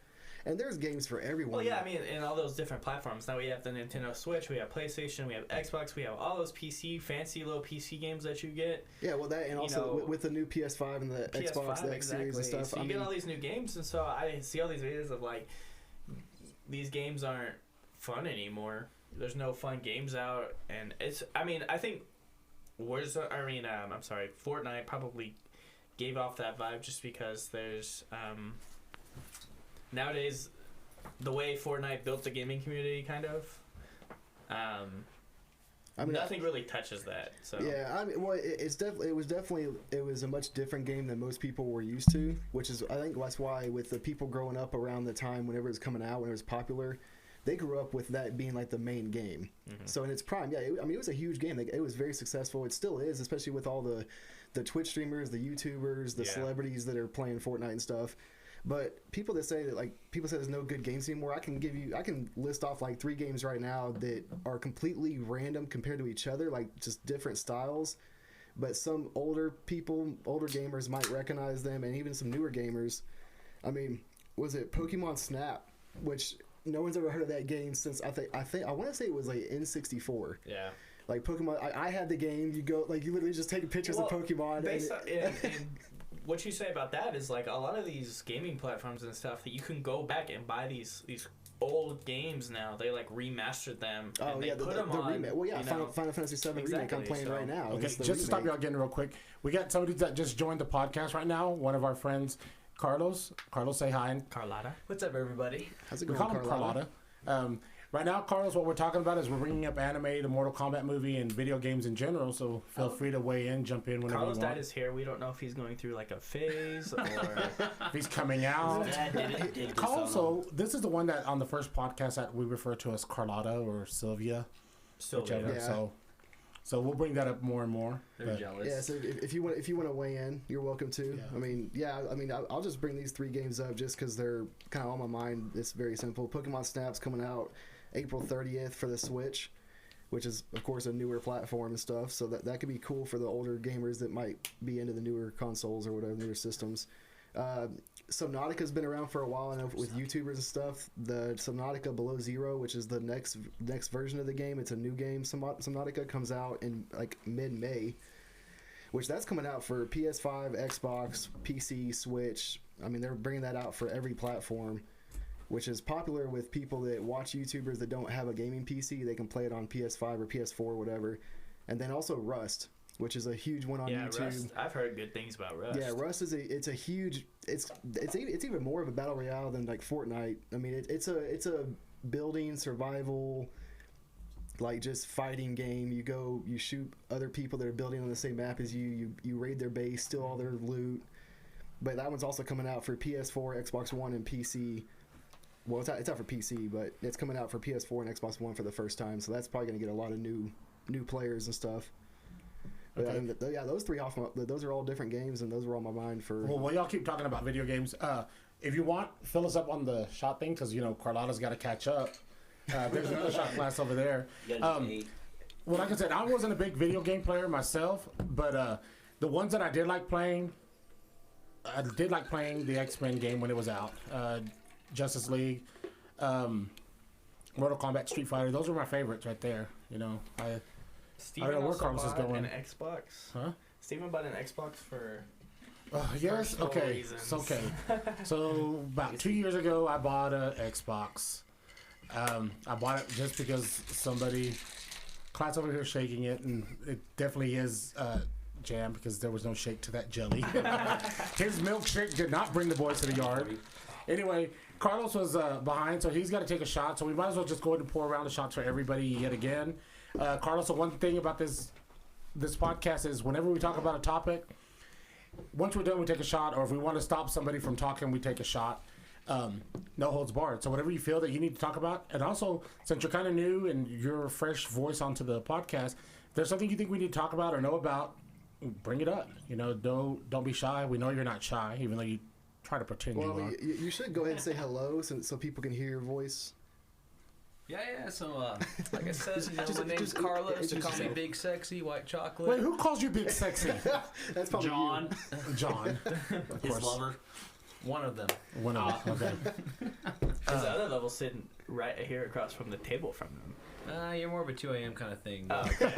and there's games for everyone. Well, yeah, I mean, in all those different platforms. Now we have the Nintendo Switch, we have PlayStation, we have Xbox, we have all those fancy little PC games that you get. Yeah, well, that and You also know, with the new PS5 and the Xbox, the X Series and stuff. So you I get mean, all these new games, and so I see all these videos of like these games aren't fun anymore. There's no fun games out, and it's. I mean, I think Fortnite probably gave off that vibe just because there's nowadays the way Fortnite built the gaming community, kind of. I mean, nothing really touches that. So yeah, I mean, well, it was a much different game than most people were used to, which is I think that's why with the people growing up around the time whenever it was coming out, when it was popular, they grew up with that being like the main game. So in its prime, yeah, I mean, it was a huge game. Like, it was very successful. It still is, especially with all the Twitch streamers, the YouTubers, the celebrities that are playing Fortnite and stuff. But people that say that, like, people say there's no good games anymore, I can list off like 3 games right now that are completely random compared to each other, like just different styles. But some older gamers might recognize them, and even some newer gamers. I mean, was it Pokemon Snap, which no one's ever heard of that game since I want to say it was like N64. Yeah. Like Pokemon, I had the game. You literally just take pictures of Pokemon. And what you say about that is like a lot of these gaming platforms and stuff that you can go back and buy these old games now. They like remastered them. And they put them on. Well, yeah, Final Fantasy VII remake I'm playing right now. Okay, just to stop you again real quick. We got somebody that just joined the podcast right now. One of our friends, Carlos. Carlos, say hi. Carlotta. What's up, everybody? How's it We going, call him Carlotta. Right now, Carlos, what we're talking about is we're bringing up anime, the Mortal Kombat movie, and video games in general. So feel free to weigh in, jump in whenever Carlos you want. Dad is here. We don't know if he's going through like a phase or if he's coming out. Also, this is the one that on the first podcast that we refer to as Carlotta or Sylvia. Whichever. Yeah. So we'll bring that up more and more. They're jealous. Yeah, so if you want to weigh in, you're welcome to. Yeah. I mean, I'll just bring these 3 games up just because they're kind of on my mind. It's very simple. Pokemon Snap's coming out April 30th for the Switch, which is of course a newer platform and stuff. So that could be cool for the older gamers that might be into the newer consoles or whatever, newer systems. Subnautica's been around for a while. I know with YouTubers and stuff. The Subnautica Below Zero, which is the next version of the game. It's a new game. Subnautica comes out in like mid-May, which that's coming out for PS5, Xbox, PC, Switch. I mean, they're bringing that out for every platform, which is popular with people that watch YouTubers that don't have a gaming PC. They can play it on PS5 or PS4 or whatever. And then also Rust, which is a huge one on YouTube. Rust. I've heard good things about Rust. Yeah, Rust is a huge. It's even more of a battle royale than like Fortnite. I mean, it's a building survival, like just fighting game. You shoot other people that are building on the same map as you. You raid their base, steal all their loot. But that one's also coming out for PS4, Xbox One, and PC. Well, it's out for PC, but it's coming out for PS4 and Xbox One for the first time. So that's probably going to get a lot of new players and stuff. Okay. Yeah, those 3 those are all different games, and those were on my mind for. Well, while y'all keep talking about video games, if you want, fill us up on the shot thing because Carlotta's got to catch up. There's another shot class over there. Well, like I said, I wasn't a big video game player myself, but the ones that I did like playing the X-Men game when it was out. Justice League, Mortal Kombat, Street Fighter. Those were my favorites right there. Steven I don't know where Carlos is going. An Xbox. Huh? Steven bought an Xbox for. Yes. Okay. Reasons. It's okay. So about 2 years ago, I bought an Xbox. I bought it just because somebody, class over here, shaking it, and it definitely is. Jam because there was no shake to that jelly. His milkshake did not bring the boys to the yard. Anyway, Carlos was behind, so he's got to take a shot. So we might as well just go ahead and pour around the shots for everybody yet again. Carlos, the one thing about this podcast is whenever we talk about a topic, once we're done, we take a shot, or if we want to stop somebody from talking, we take a shot. No holds barred. So whatever you feel that you need to talk about, and also since you're kind of new and you're a fresh voice onto the podcast, if there's something you think we need to talk about or know about, bring it up. Don't be shy. We know you're not shy, even though you try to pretend you are. You should go ahead and say hello so people can hear your voice. Yeah. So, like I said, my name's Carlos. They call me Big Sexy White Chocolate. Wait, who calls you Big Sexy? That's probably John. John. Of His course. lover. One of them. One of them. Okay. There's the other level sitting right here across from the table from them. You're more of a 2 a.m. kind of thing. Oh, okay.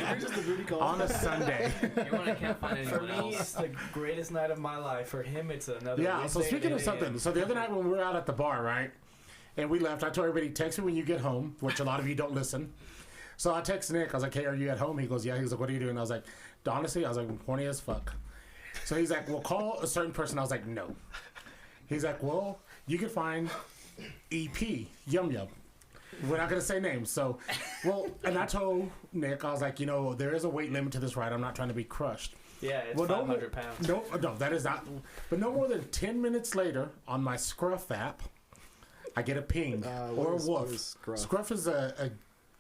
You're just a booty call. On a Sunday. You want to can't find For anyone me, else. it's the greatest night of my life. For him, it's another. Yeah, so Wednesday speaking at of 8 something, a.m. so the other night when we were out at the bar, right, and we left, I told everybody, text me when you get home, which a lot of you don't listen. So I text Nick, I was like, hey, are you at home? He goes, yeah. He was like, what are you doing? I was like, honestly, horny as fuck. So he's like, well, call a certain person. I was like, no. He's like, well, you can find EP, Yum Yum. We're not gonna say names. So, well, and I told Nick, I was like, there is a weight limit to this ride. I'm not trying to be crushed. Yeah, it's 500 pounds. No, that is not. But no more than 10 minutes later, on my Scruff app, I get a ping or a woof. Scruff is a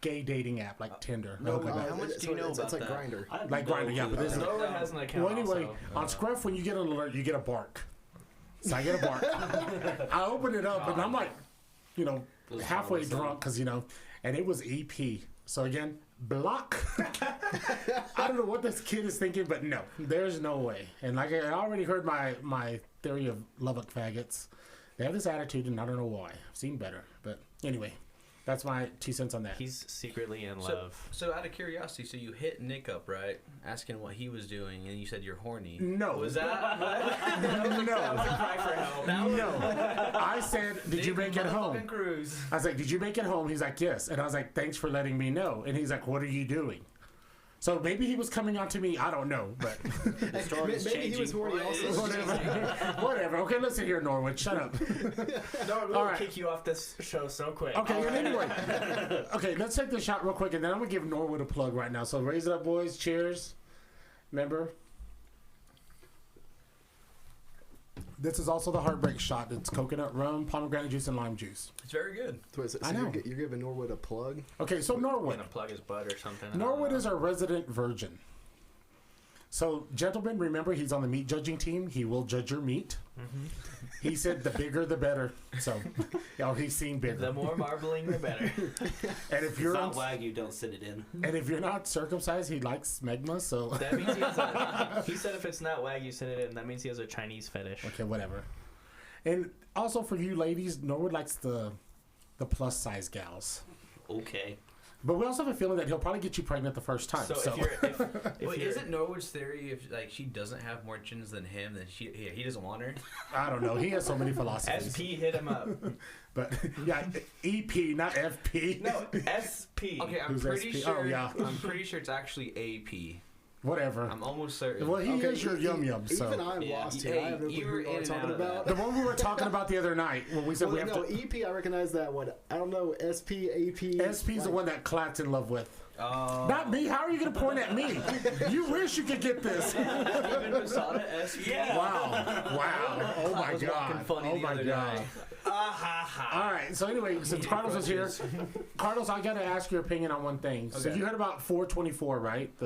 gay dating app like Tinder. No, how much do you know about it's like that? Grindr. Like Grindr, yeah. But this is, No one has an account. well, anyway, also. on Scruff, when you get an alert, you get a bark. So I get a bark. I open it up, and I'm like, halfway drunk, because, and it was EP. So again, block. I don't know what this kid is thinking, but no, there's no way. And like I already heard my theory of Lubbock faggots. They have this attitude, and I don't know why. I've seen better. But anyway, that's my 2 cents on that. He's secretly in love. So out of curiosity, so you hit Nick up, right? Asking what he was doing, and you said you're horny. No. Was that? No. Cry for help. No. I said, did you make it home? Cruise. I was like, did you make it home? He's like, yes. And I was like, thanks for letting me know. And he's like, what are you doing? So maybe he was coming on to me. I don't know, but Maybe he was horny also. whatever. Okay, listen here, Norwood. Shut up. No, we'll kick you off this show so quick. Okay, and anyway. Okay, let's take this shot real quick, and then I'm going to give Norwood a plug right now. So raise it up, boys. Cheers. Remember? This is also the Heartbreak shot. It's coconut rum, pomegranate juice, and lime juice. It's very good. So I know. you're giving Norwood a plug? Okay, so Norwood. Gonna plug his butt or something. Norwood is our resident virgin. So, gentlemen, remember he's on the meat judging team. He will judge your meat. Mm-hmm. He said the bigger the better. So, he's seen bigger. The more marbling, the better. And if you're not Wagyu, don't send it in. And if you're not circumcised, he likes smegma. So that means he has he said if it's not Wagyu, send it in. That means he has a Chinese fetish. Okay, whatever. And also for you ladies, Norwood likes the plus size gals. Okay. But we also have a feeling that he'll probably get you pregnant the first time. So wait, isn't Norwood's theory if she doesn't have more chins than him, then he doesn't want her? I don't know. He has so many philosophies. SP hit him up. But yeah, EP, not FP. No, SP. Okay, I'm Who's pretty SP? sure. Oh, yeah. I'm pretty sure it's actually AP. Whatever. I'm almost certain. Well, he is your yum. So even I'm lost here. I have no clue who you are talking about. The one we were talking about the other night when we said we have to. EP. I recognize that one. I don't know SP, AP. SP's the one that Clat's in love with. Not me. How are you going to point at me? You wish you could get this. Even Masada SP. Yeah. Wow. Oh my god. Oh my god. All right. So anyway, since Carlos is here, Carlos, I got to ask your opinion on one thing. So you heard about 424, right?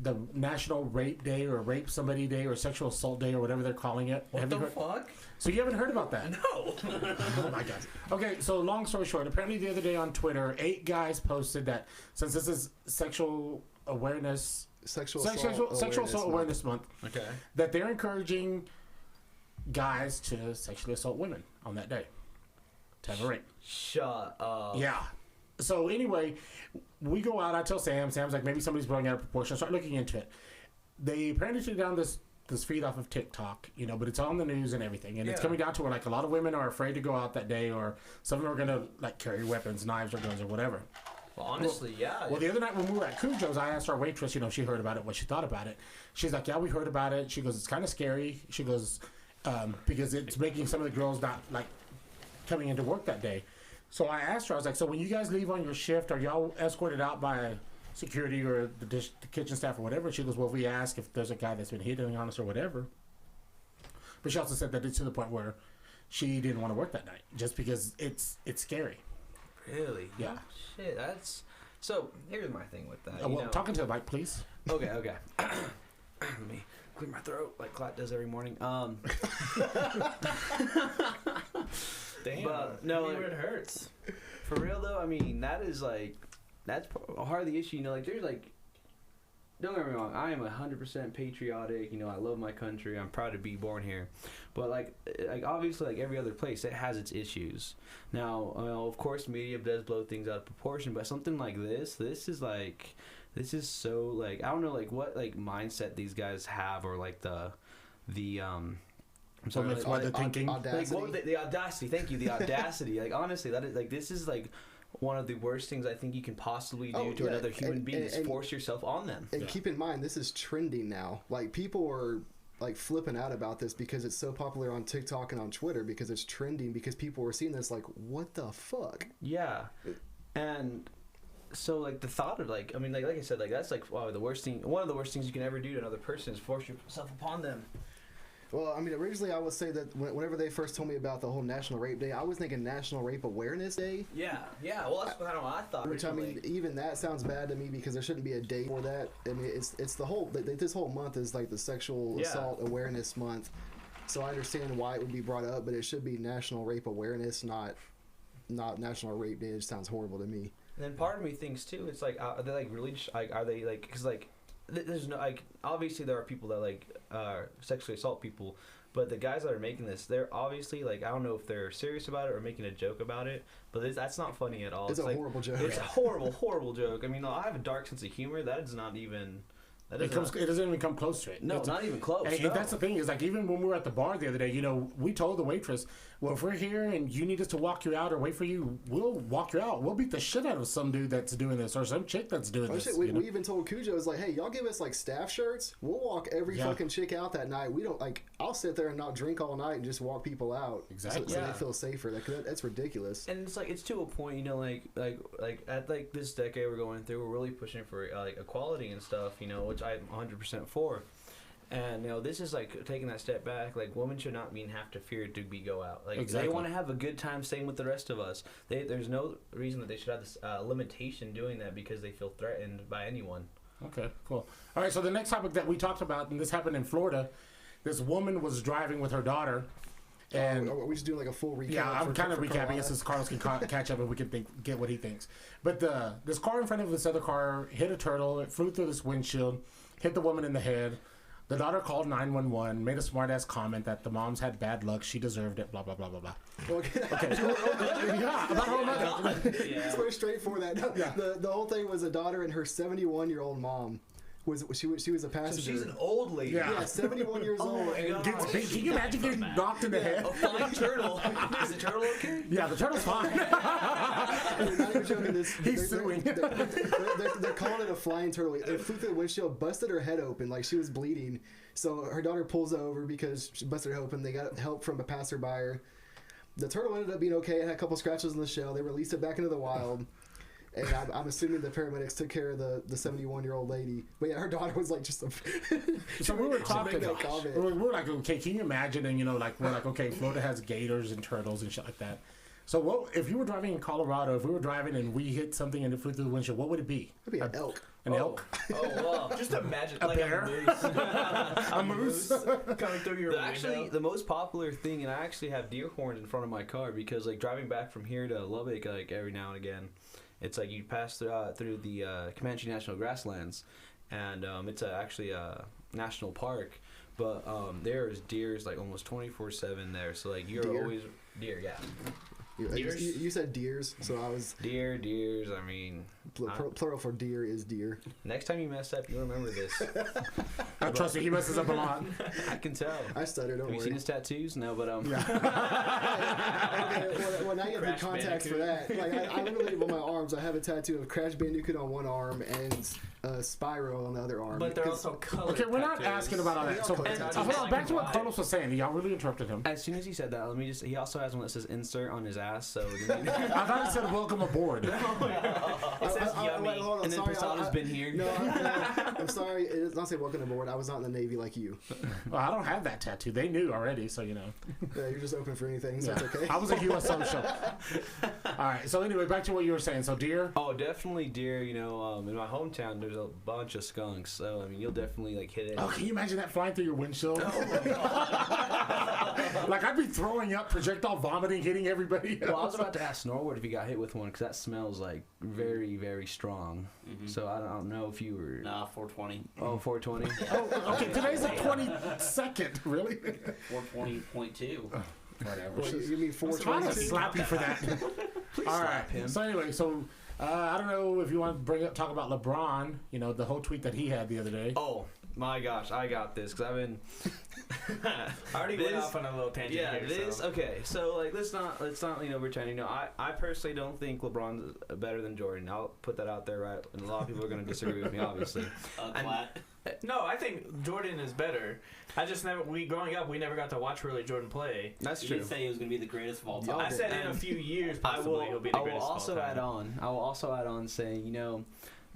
The National Rape Day or Rape Somebody Day or Sexual Assault Day or whatever they're calling it. What the fuck? So you haven't heard about that? No. Oh my god. Okay, so long story short, apparently the other day on Twitter, 8 guys posted that since this is Sexual Assault Awareness Month, okay, that they're encouraging guys to sexually assault women on that day. To have a rape. Shut up. Yeah. So anyway, we go out. I tell Sam's like, maybe somebody's blowing out of proportion. I start looking into it. They apparently took down this feed off of TikTok, but it's on the news and everything. And it's coming down to where, like, a lot of women are afraid to go out that day, or some of them are going to, like, carry weapons, knives or guns or whatever. Well, honestly, yeah. Well, the other night when we were at Cujo's, I asked our waitress, if she heard about it, what she thought about it. She's like, yeah, we heard about it. She goes, it's kind of scary. She goes, because it's making some of the girls not, like, coming into work that day. So I asked her, I was like, so when you guys leave on your shift, are y'all escorted out by security or the kitchen staff or whatever? She goes, well, we ask if there's a guy that's been hitting on us or whatever. But she also said that it's to the point where she didn't want to work that night just because it's scary. Really? Yeah. Oh, shit, that's... So, here's my thing with that. Well, talking to the mic, please. Okay. Let me clear my throat like Clat does every morning. Damn. But no, where it hurts. For real though, I mean that's part of the issue. There's don't get me wrong, I am 100% patriotic. I love my country. I'm proud to be born here. But like obviously, like every other place, it has its issues. Now, of course, media does blow things out of proportion. But something like this is so like I don't know like what like mindset these guys have or like the I'm sorry, that's why they're thinking. Audacity. The audacity. Thank you. The audacity. Like honestly, that is like this is like one of the worst things I think you can possibly do to another human being is force yourself on them. And keep in mind, this is trending now. Like people are like flipping out about this because it's so popular on TikTok and on Twitter because it's trending because people were seeing this like, what the fuck? Yeah, and so like the thought of like, I mean, like I said, like that's like the worst thing. One of the worst things you can ever do to another person is force yourself upon them. Well, I mean, originally I would say that whenever they first told me about the whole National Rape Day, I was thinking National Rape Awareness Day. Yeah. Well, that's kind of what I thought. Which originally. I mean, even that sounds bad to me because there shouldn't be a day for that. I mean, it's the whole this whole month is like the Sexual Assault Awareness Month, so I understand why it would be brought up, but it should be National Rape Awareness, not National Rape Day. It just sounds horrible to me. And then part of me thinks too, it's like, are they like really? Are they like? Because like, there's no like. Obviously, there are people that like sexually assault people. But the guys that are making this, they're obviously, like, I don't know if they're serious about it or making a joke about it, but that's not funny at all. It's a like, horrible joke. It's a horrible, horrible joke. I mean, I have a dark sense of humor. That is not even... It doesn't even come close to it. No, not even close. And that's the thing is, like, even when we were at the bar the other day, you know, we told the waitress, well, if we're here and you need us to walk you out or wait for you, we'll walk you out. We'll beat the shit out of some dude that's doing this or some chick that's doing this. Shit, we even told Cujo, it's like, hey, y'all give us, like, staff shirts. We'll walk every fucking chick out that night. We don't, like, I'll sit there and not drink all night and just walk people out. Exactly. So they feel safer. That's ridiculous. And it's like, it's to a point, you know, like at, like, this decade we're going through, we're really pushing for, like, equality and stuff, you know, which I'm 100% for. And, you know, this is like taking that step back. Like, women should not have to fear to go out. Like, they want to have a good time staying with the rest of us. There's no reason that they should have this limitation doing that because they feel threatened by anyone. Okay, cool. All right, so the next topic that we talked about, and this happened in Florida, this woman was driving with her daughter. And are we just doing like a full recap? Yeah, I'm kind of recapping it so Carlos can catch up and we can get what he thinks. But this car in front of this other car hit a turtle. It flew through this windshield, hit the woman in the head. The daughter called 911, made a smart-ass comment that the moms had bad luck, she deserved it, blah, blah, blah, blah, blah. Okay. Yeah, about her mother. Just went straight for that. No, Yeah. The whole thing was a daughter and her 71-year-old mom. She was a passenger. So she's an old lady. Yeah, 71 years old. Can you imagine getting knocked in the head? A flying turtle. Is the turtle okay? Yeah, the turtle's fine. They're not even joking. He's suing. They're calling it a flying turtle. It flew through the windshield, busted her head open, like she was bleeding. So her daughter pulls over because she busted her open. They got help from a passerby. The turtle ended up being okay. It had a couple scratches on the shell. They released it back into the wild. And I'm assuming the paramedics took care of the 71-year-old lady. But yeah, her daughter was like just a... So we were talking, we were like, okay, can you imagine? And, you know, like, we're like, okay, Florida has gators and turtles and shit like that. So what if you were driving in Colorado, if we were driving and we hit something and it flew through the windshield, what would it be? It'd be an elk. An elk? Oh, wow. Just imagine A like bear? a moose. A moose? Coming through your Actually, the most popular thing, and I actually have deer horns in front of my car because, like, driving back from here to Lubbock, like, every now and again, it's like you pass through the Comanche National Grasslands, and it's actually a national park. But there's deers like almost 24/7 there. So like you're always deer, yeah. You said deers, so I was deers. I mean, plural for deer is deer. Next time you mess up, you'll remember this. I trust me, he messes up a lot. I can tell. I stutter. Don't Have you worry. seen his tattoos? No, but Okay, well, now you have the context for that. Like, I literally, on my arms, I have a tattoo of Crash Bandicoot on one arm and Spyro on the other arm. But they're also colored. Okay, we're not tattoos. asking about all that. So, hold on, back to what Carlos was saying. Y'all really interrupted him. as soon as he said that, let me just. He also has one that says "insert" on his ass. So. I thought it said welcome aboard. It says yummy. Hold on, And then sorry, Posada's been here. No, I'm sorry. It does not say welcome aboard. I was not in the Navy like you. Well, I don't have that tattoo. They knew already, so you know. Yeah, you're just open for anything, so Yeah. it's okay. I was a U.S. Social. All right. So anyway, back to what you were saying. So deer. Oh, definitely deer. You know, in my hometown, there's a bunch of skunks. So I mean, you'll definitely like hit it. Oh, can you imagine that flying through your windshield? Oh my God. Like I'd be throwing up, projectile vomiting, hitting everybody. Well, I was about to ask Norwood if he got hit with one because that smells like very, very strong. Mm-hmm. So I don't know if you were. Nah, 420. Oh, 420. Oh, okay. Today's the 22nd. Really? 420.2. Whatever. Well, you mean I'm trying to 422? slap you for that. All right. him. So anyway, I don't know if you want to talk about LeBron. You know, the whole tweet that he had the other day. Oh, My gosh, I got this because I've been. I already went off on a little tangent Yeah, here. okay. So like, let's not pretend. I personally don't think LeBron's better than Jordan. I'll put that out there, right? And a lot of people are going to disagree with me, obviously. No, I think Jordan is better. I just never. Growing up, we never got to watch really Jordan play. That's You true. didn't say he was going to be the greatest of all time. I said in a few years, possibly he'll be the greatest of all time. I will also add on saying,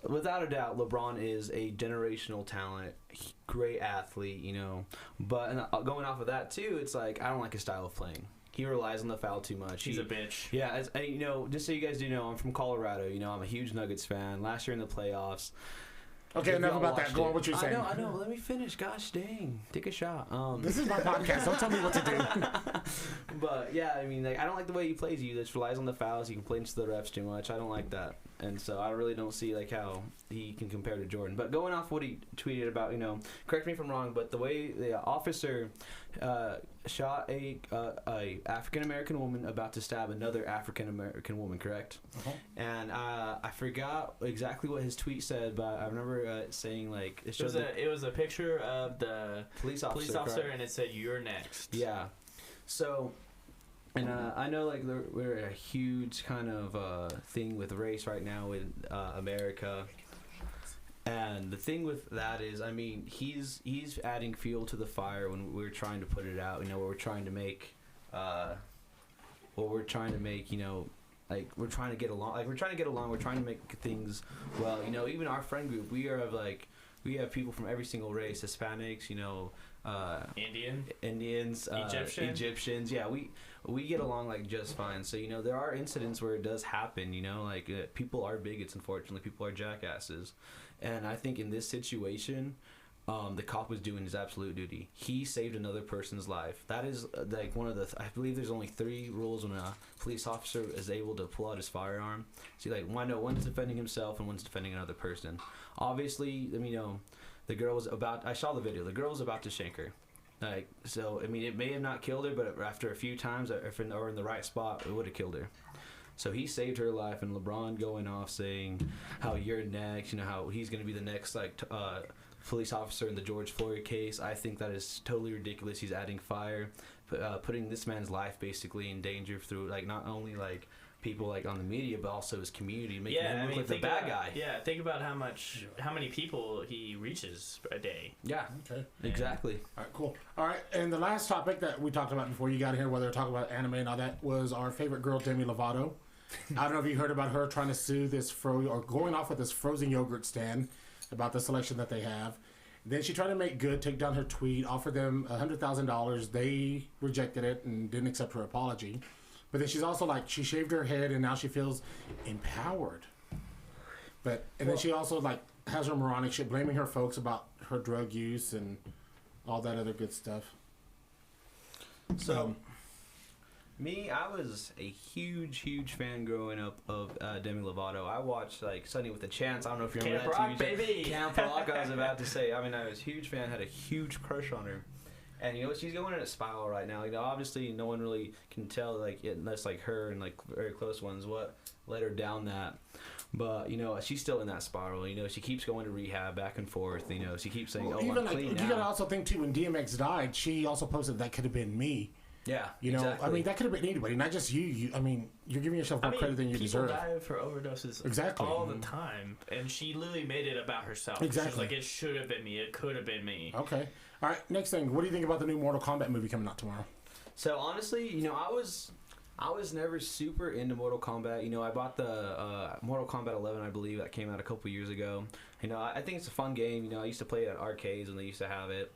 without a doubt, LeBron is a generational talent, great athlete, But going off of that too, it's like I don't like his style of playing. He relies on the foul too much. He's a bitch. Yeah, just so you guys do know, I'm from Colorado. I'm a huge Nuggets fan. Last year in the playoffs. Okay, enough about that. Go on what you're saying. I know. Let me finish. Gosh dang. Take a shot. This is my podcast. Don't tell me what to do. But, yeah, I don't like the way he plays. He just relies on the fouls. He complains to the refs too much. I don't like that. And so I really don't see, how he can compare to Jordan. But going off what he tweeted about, correct me if I'm wrong, but the way the officer shot a African-American woman about to stab another African-American woman, correct? Uh-huh. And I forgot exactly what his tweet said, but I remember saying, it was a picture of the police officer, correct? And it said, "You're next." Yeah. So... And I know, we're a huge kind of thing with race right now in America. And the thing with that is, he's adding fuel to the fire when we're trying to put it out. Where we're trying to make, we're trying to get along. We're trying to get along. We're trying to make things well. Even our friend group, we have people from every single race, Hispanics. Indians, Egyptians. Yeah, we get along just fine. So there are incidents where it does happen. People are bigots. Unfortunately, people are jackasses, and I think in this situation, the cop was doing his absolute duty. He saved another person's life. That is one of the. I believe there's only 3 rules when a police officer is able to pull out his firearm. See, one's defending himself and one's defending another person. Obviously, the girl was about. I saw the video. The girl was about to shank her. It may have not killed her, but after a few times, if in the right spot, it would have killed her. So he saved her life, and LeBron going off saying how you're next, how he's going to be the next police officer in the George Floyd case. I think that is totally ridiculous. He's adding fire, putting this man's life basically in danger through not only people on the media, but also his community, making him look like the bad guy. Yeah, think about how many people he reaches a day. Yeah, okay, exactly. All right, cool. All right, and the last topic that we talked about before you got here, whether we're talking about anime and all that, was our favorite girl, Demi Lovato. I don't know if you heard about her trying to sue this going off with this frozen yogurt stand about the selection that they have. Then she tried to make good, take down her tweet, offer them $100,000. They rejected it and didn't accept her apology. But then she's also she shaved her head and now she feels empowered. Then she also has her moronic shit, blaming her folks about her drug use and all that other good stuff. So, I was a huge fan growing up of Demi Lovato. I watched Sunny with a Chance. I don't know if you remember Camp that Rock, TV show. baby. Camp Rock. I was about to say. I was a huge fan. Had a huge crush on her. And she's going in a spiral right now. Obviously, no one really can tell, unless her and very close ones, what led her down that. But she's still in that spiral. She keeps going to rehab back and forth. She keeps saying, even I'm clean now. You gotta also think too. When DMX died, she also posted that could have been me. Yeah, exactly. That could have been anybody, not just you. You're giving yourself more credit than you deserve. People die for overdoses all the time, and she literally made it about herself. Exactly. She's it should have been me. It could have been me. Okay. All right. Next thing. What do you think about the new Mortal Kombat movie coming out tomorrow? So honestly, I was never super into Mortal Kombat. I bought the Mortal Kombat 11, I believe, that came out a couple years ago. I think it's a fun game. I used to play it at arcades when they used to have it.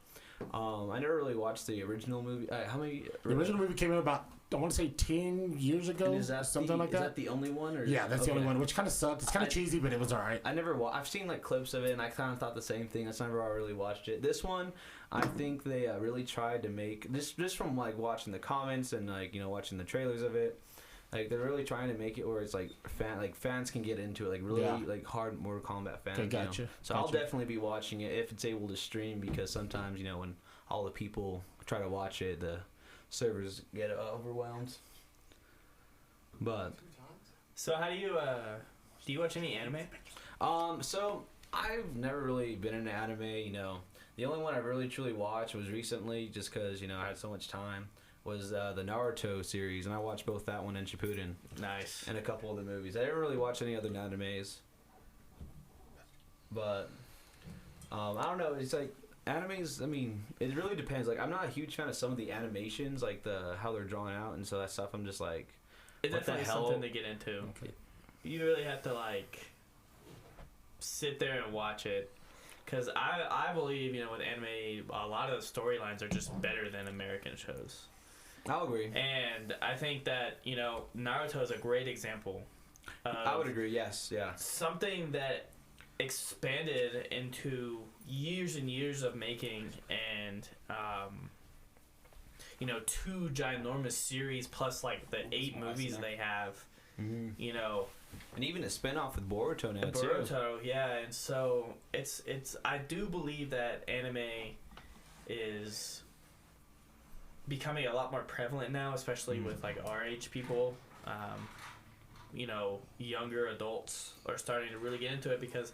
I never really watched the original movie. The original movie came out about, I want to say, 10 years ago, like that. Is that the only one? Or yeah, that's the only one, which kind of sucked. It's kind of cheesy, but it was all right. I've seen clips of it, and I kind of thought the same thing. That's never really watched it. This one, I think they really tried to make this just from watching the comments and watching the trailers of it. They're really trying to make it where it's fans can get into it, really hard Mortal Kombat fans. Okay, gotcha. So I'll definitely be watching it if it's able to stream, because sometimes when all the people try to watch it, the servers get overwhelmed. But so how do you watch any anime? So I've never really been into anime. The only one I really truly watched was recently, just because I had so much time. Was the Naruto series, and I watched both that one and Shippuden. Nice. And a couple of the movies. I didn't really watch any other animes. But I don't know. It's like animes. I mean, it really depends. Like, I'm not a huge fan of some of the animations, like how they're drawn out and so that stuff. I'm just like, it's what the definitely hell? something to get into. Okay. You really have to sit there and watch it, because I believe with anime, a lot of the storylines are just better than American shows. I'll agree. And I think that Naruto is a great example. I would agree. Yes. Yeah. Something that expanded into years and years of making, and 2 ginormous series plus the 8 movies they have. Mm-hmm. And even a spinoff with Boruto now too. Boruto, yeah, and so it's I do believe that anime is becoming a lot more prevalent now, especially with our age people. Younger adults are starting to really get into it, because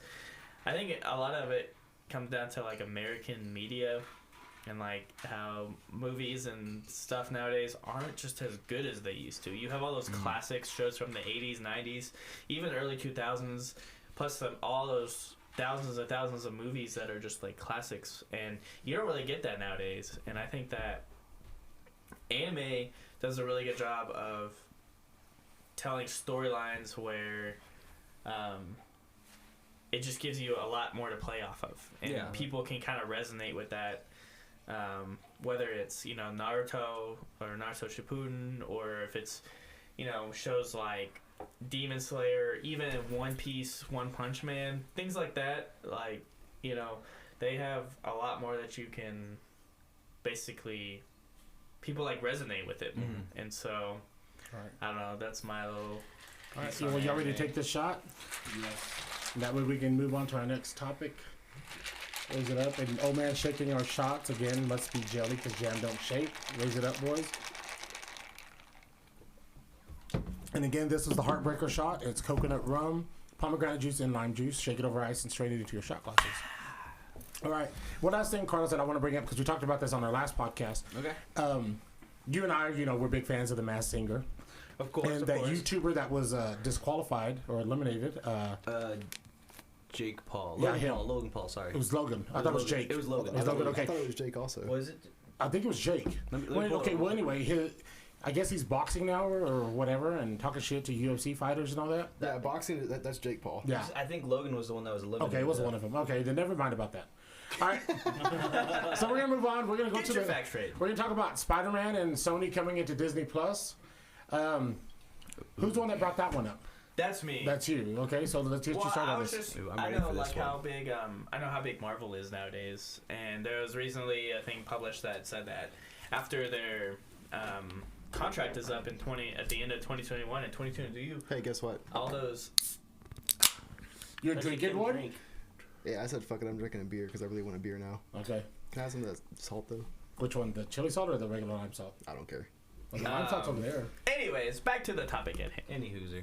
I think a lot of it comes down to American media, and how movies and stuff nowadays aren't just as good as they used to. You have all those classic shows from the 80s, 90s, even early 2000s, plus all those thousands and thousands of movies that are just classics, and you don't really get that nowadays. And I think that anime does a really good job of telling storylines where it just gives you a lot more to play off of, and people can kind of resonate with that, whether it's Naruto or Naruto Shippuden, or if it's shows like Demon Slayer, even One Piece, One Punch Man, things like that. They have a lot more that you can basically people resonate with it, and so I don't know. That's my little. All right, so y'all ready to take this shot? Yes. That way we can move on to our next topic. Raise it up. And old man shaking our shots. Again, must be jelly because jam don't shake. Raise it up, boys. And again, this is the Heartbreaker shot. It's coconut rum, pomegranate juice, and lime juice. Shake it over ice and strain it into your shot glasses. All right. One last thing, Carlos, that I want to bring up, because we talked about this on our last podcast. Okay. You and I, we're big fans of The Masked Singer. Of course. And of that course. YouTuber that was disqualified or eliminated. Jake Paul. Yeah, Logan him. Paul. Logan Paul. Sorry. It was Logan. I thought it was Jake. It was Logan. It was Logan. Okay. I thought it was Jake also. Was it? I think it was Jake. Let me Well, pull okay. it up. Well, anyway, I guess he's boxing now or whatever, and talking shit to UFC fighters and all that. Yeah, boxing. That's Jake Paul. Yeah. I think Logan was the one that was eliminated. Okay, it was one of them. Okay, then never mind about that. All right. So we're gonna move on. We're gonna go Get to your the facts straight. We're gonna talk about Spider-Man and Sony coming into Disney Plus. Who's the one that brought that one up? That's me. That's you. Okay, so let's get you started I on was this. just, Ooh, I'm I ready know for this one. how big I know how big Marvel is nowadays, and there was recently a thing published that said that after their contract is up at the end of 2021 and 2022, Hey, guess what? all those. You're drinking one? Yeah, I said fuck it. I'm drinking a beer because I really want a beer now. Okay. Can I have some of that salt though? Which one? The chili salt or the regular lime salt? I don't care. Well, the lime salt's over there. Anyways, back to the topic at hand. Any hooser.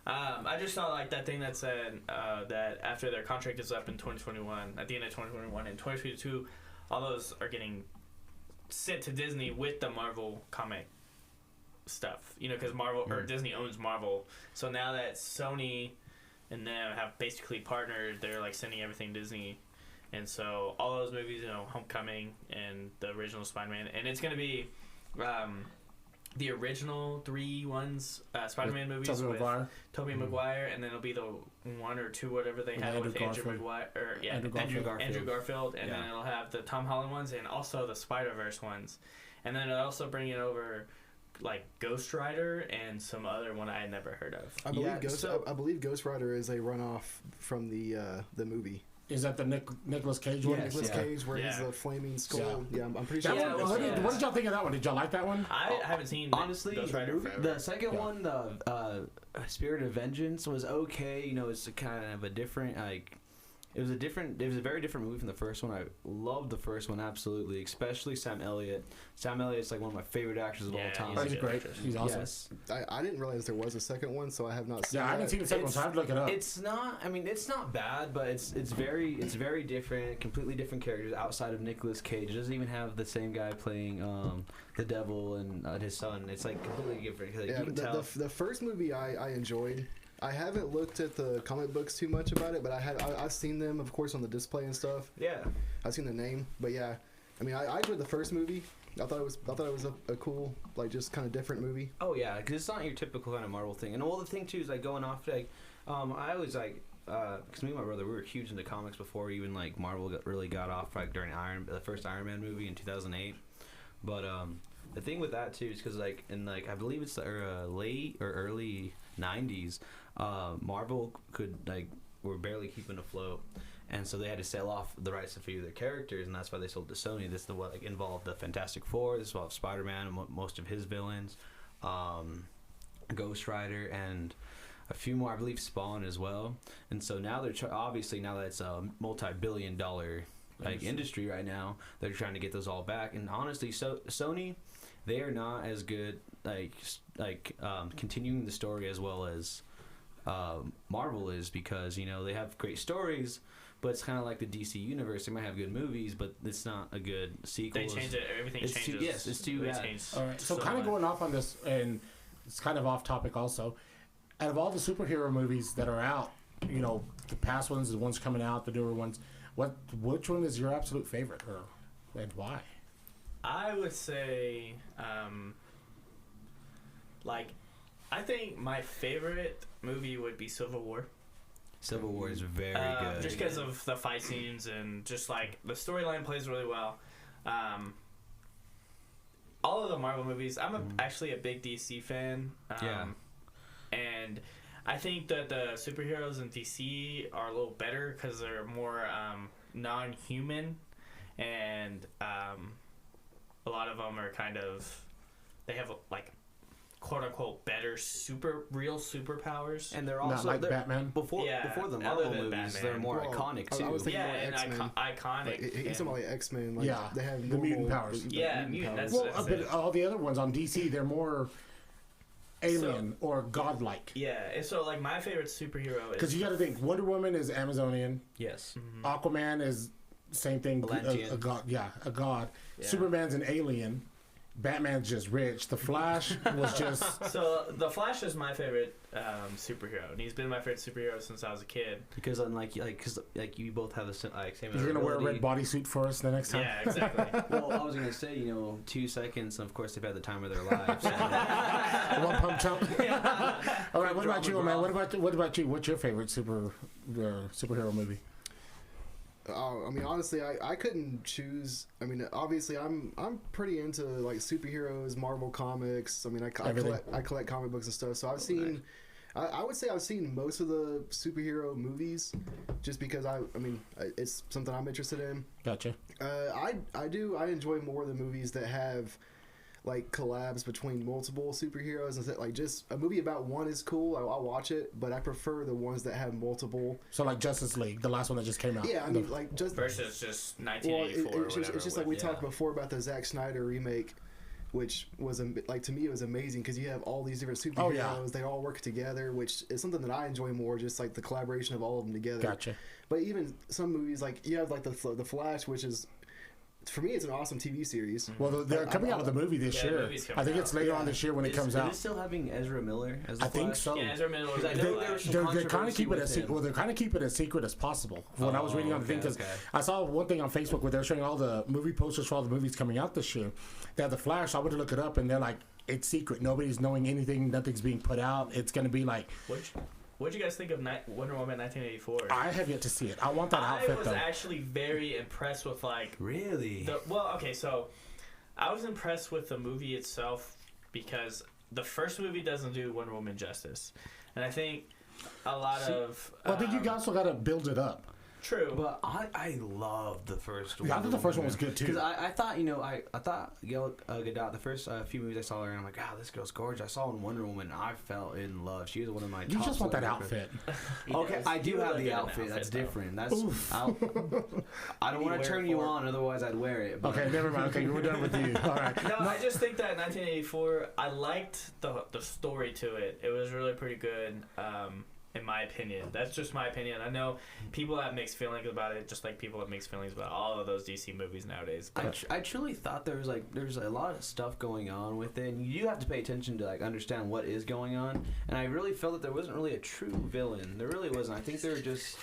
I just saw that thing that said that after their contract is up in 2021, at the end of 2021 and 2022, all those are getting sent to Disney with the Marvel comic stuff. Because Marvel or Disney owns Marvel, so now that Sony and them have basically partnered, they're sending everything Disney, and so all those movies, Homecoming and the original Spider-Man, and it's gonna be the original 3 ones, Spider-Man movies Tobey with Maguire. Tobey Maguire, and then it'll be the 1 or 2 whatever they have with Andrew Maguire, or Andrew Garfield, and then it'll have the Tom Holland ones and also the Spider-Verse ones, and then it'll also bring it over Ghost Rider and some other one I had never heard of. I believe Ghost Rider is a runoff from the movie. Is that the Nicolas Cage one? Nicolas Cage, where he's a flaming skull. Yeah, I'm pretty sure. That one, what did y'all think of that one? Did y'all like that one? I haven't seen Honestly, Ghost Rider forever. the second one, the Spirit of Vengeance, was okay. It's kind of a different It was a very different movie from the first one. I loved the first one absolutely, especially Sam Elliott. Sam Elliott's like one of my favorite actors of all time. He's great. He's awesome. Yes. I didn't realize there was a second one, so I have not seen. Yeah, I haven't seen the second one, so I have to look it up. It's not. I mean, it's not bad, but it's very different. Completely different characters outside of Nicolas Cage. It doesn't even have the same guy playing the devil and his son. It's like completely different. Like, Yeah, the first movie I enjoyed. I haven't looked at the comic books too much about it, but I've seen them, of course, on the display and stuff. Yeah, I've seen the name, but yeah, I mean, I enjoyed the first movie. I thought it was a cool, like, just kind of different movie. Oh yeah, because it's not your typical kind of Marvel thing. And the thing too is like going off like, I always like, because me and my brother, we were huge into comics before even like Marvel really got off like during the first Iron Man movie in 2008. But the thing with that too is because like in like I believe it's the late or early 90s, Marvel were barely keeping afloat, and so they had to sell off the rights to a few of their characters, and that's why they sold to Sony. This is what like involved the Fantastic Four. This involved Spider-Man and most of his villains, Ghost Rider, and a few more. I believe Spawn as well. And so now they're obviously now that it's a multi-billion-dollar like industry right now, they're trying to get those all back. And honestly, Sony, they are not as good continuing the story as well as Marvel is, because they have great stories, but it's kind of like the DC universe. They might have good movies, but it's not a good sequel. They change it. Everything changes. It's too bad. All right. So kind of going off on this, and it's kind of off topic also. Out of all the superhero movies that are out, the past ones, the ones coming out, the newer ones, which one is your absolute favorite, and why? I would say, I think my favorite movie would be Civil War. Civil War is very good. Just because of the fight scenes and just like the storyline plays really well. All of the Marvel movies, I'm actually a big DC fan. And I think that the superheroes in DC are a little better because they're more non-human, and a lot of them are they have like quote unquote better real superpowers, and they're also not like Batman. Before the Marvel movies, Batman. They're more iconic too. I was thinking more and X-Men. iconic. He's talking about like X-Men. Like, Yeah, they have the mutant powers. Mutant. That's But it. all the other ones on DC, they're more alien or godlike. Yeah, and so like my favorite superhero is, Because you got to think, Wonder Woman is Amazonian. Yes. Aquaman is same thing. Atlantean. A god. Yeah, a god. Yeah. Superman's an alien. Batman's just rich. The Flash was just. So the Flash is my favorite superhero, and he's been my favorite superhero since I was a kid. Because unlike you both have the same. You're gonna wear a red bodysuit for us the next time. Yeah, exactly. Well, I was gonna say 2 seconds. And of course, they've had the time of their lives. So. One pump chump. All right. What about you, man? What about you? What's your favorite superhero movie? I mean, honestly, I couldn't choose. I mean, obviously, I'm pretty into like superheroes, Marvel comics. I mean, I collect comic books and stuff. So I've seen, I would say I've seen most of the superhero movies, just because I mean, it's something I'm interested in. Gotcha. I enjoy more the movies that have like collabs between multiple superheroes, and like just a movie about one is cool. I'll watch it, but I prefer the ones that have multiple. So like Justice League, the last one that just came out. Yeah, I mean like just versus just 1984. It's just like we talked before about the Zack Snyder remake, which was like, to me, it was amazing because you have all these different superheroes. Oh, yeah. They all work together, which is something that I enjoy more. Just like the collaboration of all of them together. Gotcha. But even some movies, like you have like the Flash, which is, for me, it's an awesome TV series. Well, they're coming out with a movie this year. I think it's later on this year when it comes out. Is it still having Ezra Miller as the I think so. Yeah, Ezra Miller. They're kind of keeping it they're kind of keeping it as secret as possible. When I was reading on the thing, because I saw one thing on Facebook where they're showing all the movie posters for all the movies coming out this year. They have the Flash. I went to look it up, and they're like, it's secret. Nobody's knowing anything. Nothing's being put out. It's going to be like. What'd you guys think of Wonder Woman 1984? I have yet to see it. I want that outfit, though. I was actually very impressed with, like... Really? So I was impressed with the movie itself because the first movie doesn't do Wonder Woman justice. And I think a lot of... Well, I think you also got to build it up. True. But I loved the first one. Yeah, I thought the first one was good too. Because I thought, I thought Gal Gadot, the first few movies I saw her, and I'm like, wow, this girl's gorgeous. I saw her in Wonder Woman, and I fell in love. She was one of my You top just want that celebrities. outfit. Okay, I do You have look the good in outfit. That's though. different. That's I don't You want wear to turn it you for- on, otherwise I'd wear it. But. Okay, never mind. Okay, we're done with you. All right. No, I just think that 1984, I liked the story to it. It was really pretty good, in my opinion. That's just my opinion. I know people have mixed feelings about it, just like people have mixed feelings about all of those DC movies nowadays. I truly thought there's a lot of stuff going on with it, and you do have to pay attention to understand what is going on. And I really felt that there wasn't really a true villain. There really wasn't. I think they were just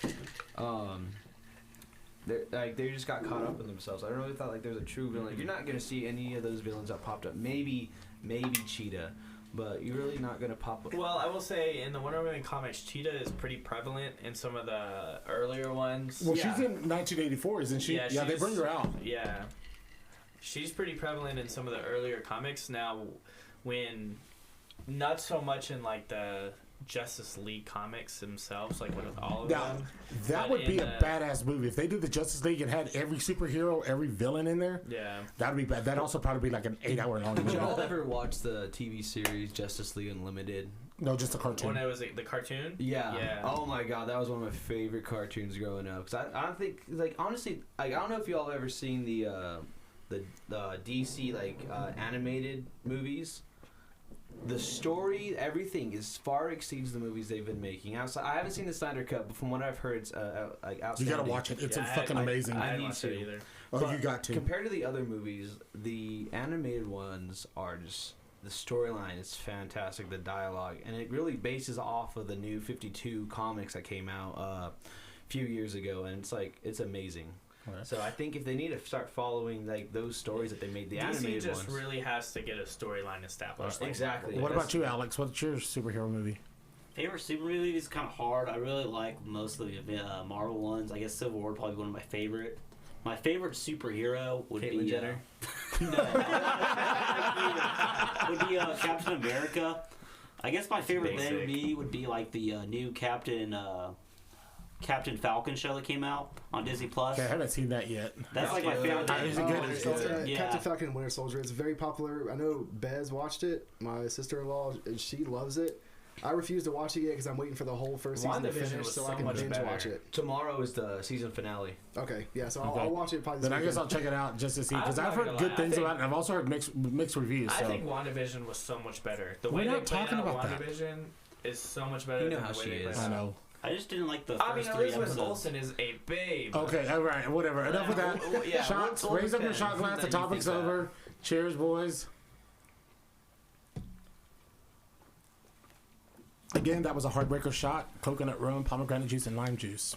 they just got caught up in themselves. I don't really thought there was a true villain. You're not gonna see any of those villains that popped up. Maybe Cheetah, but you're really not gonna pop up. Well, I will say in the Wonder Woman comics, Cheetah is pretty prevalent in some of the earlier ones. Well, she's in 1984, isn't she? Yeah, they bring her out. Yeah. She's pretty prevalent in some of the earlier comics. Now, when not so much in the Justice League comics themselves, with all of Now, them. that But would be in a badass movie. If they did the Justice League and had every superhero, every villain in there, Yeah. that'd be bad. That'd also probably be an 8-hour long Did movie. y'all ever watch the TV series Justice League Unlimited? No, just a cartoon. When it was the cartoon? Yeah. Yeah. Oh my god, that was one of my favorite cartoons growing up. Cause I don't think honestly, I don't know if y'all have ever seen the DC animated movies. The story, everything far exceeds the movies they've been making. Outside, I haven't seen the Snyder Cut, but from what I've heard, it's You outstanding. gotta watch it. It's Yeah, fucking amazing. I I didn't need watch to. it either. Oh, But you got to. Compared to the other movies, the animated ones are just the storyline is fantastic, the dialogue, and it really bases off of the new 52 comics that came out a few years ago, and it's amazing. Okay. So I think if they need to start following those stories that they made, the DC animated just ones. really has to get a storyline established. Exactly. What about you, Alex? What's your superhero movie? Favorite super movie is kind of hard. I really like most of the Marvel ones. I guess Civil War would probably be one of my favorite. My favorite superhero would Caitlyn be Jenner. would be Captain America. I guess my favorite Basic. thing would be the new Captain Falcon show that came out on Disney Plus. Okay, I haven't seen that yet. That's my favorite. Is it good? Winter Is Soldier, Yeah. Captain Falcon and Winter Soldier. It's very popular. I know Bez watched it. My sister-in-law, and she loves it. I refuse to watch it yet because I'm waiting for the whole first season to WandaVision finish was so so I can much binge better. watch it. Tomorrow is the season finale. Okay, yeah, so Okay. I'll watch it probably this Then I guess weekend. I'll check it out just to see I'm because not I've heard gonna good lie, I things think- about it. And I've also heard mixed reviews. I So think WandaVision was so much better. The We're way not they played talking out about that. WandaVision is so much better You know than how the way she they played is. it I out. know. I just didn't like the first I mean, 3 Elizabeth episodes. Olsen is a babe. Okay, all right, whatever. Enough with that. Yeah, Shots. what Raise up your depends shot glass. that The you topic's think that. over. Cheers, boys. Again, that was a Heartbreaker shot. Coconut rum, pomegranate juice, and lime juice.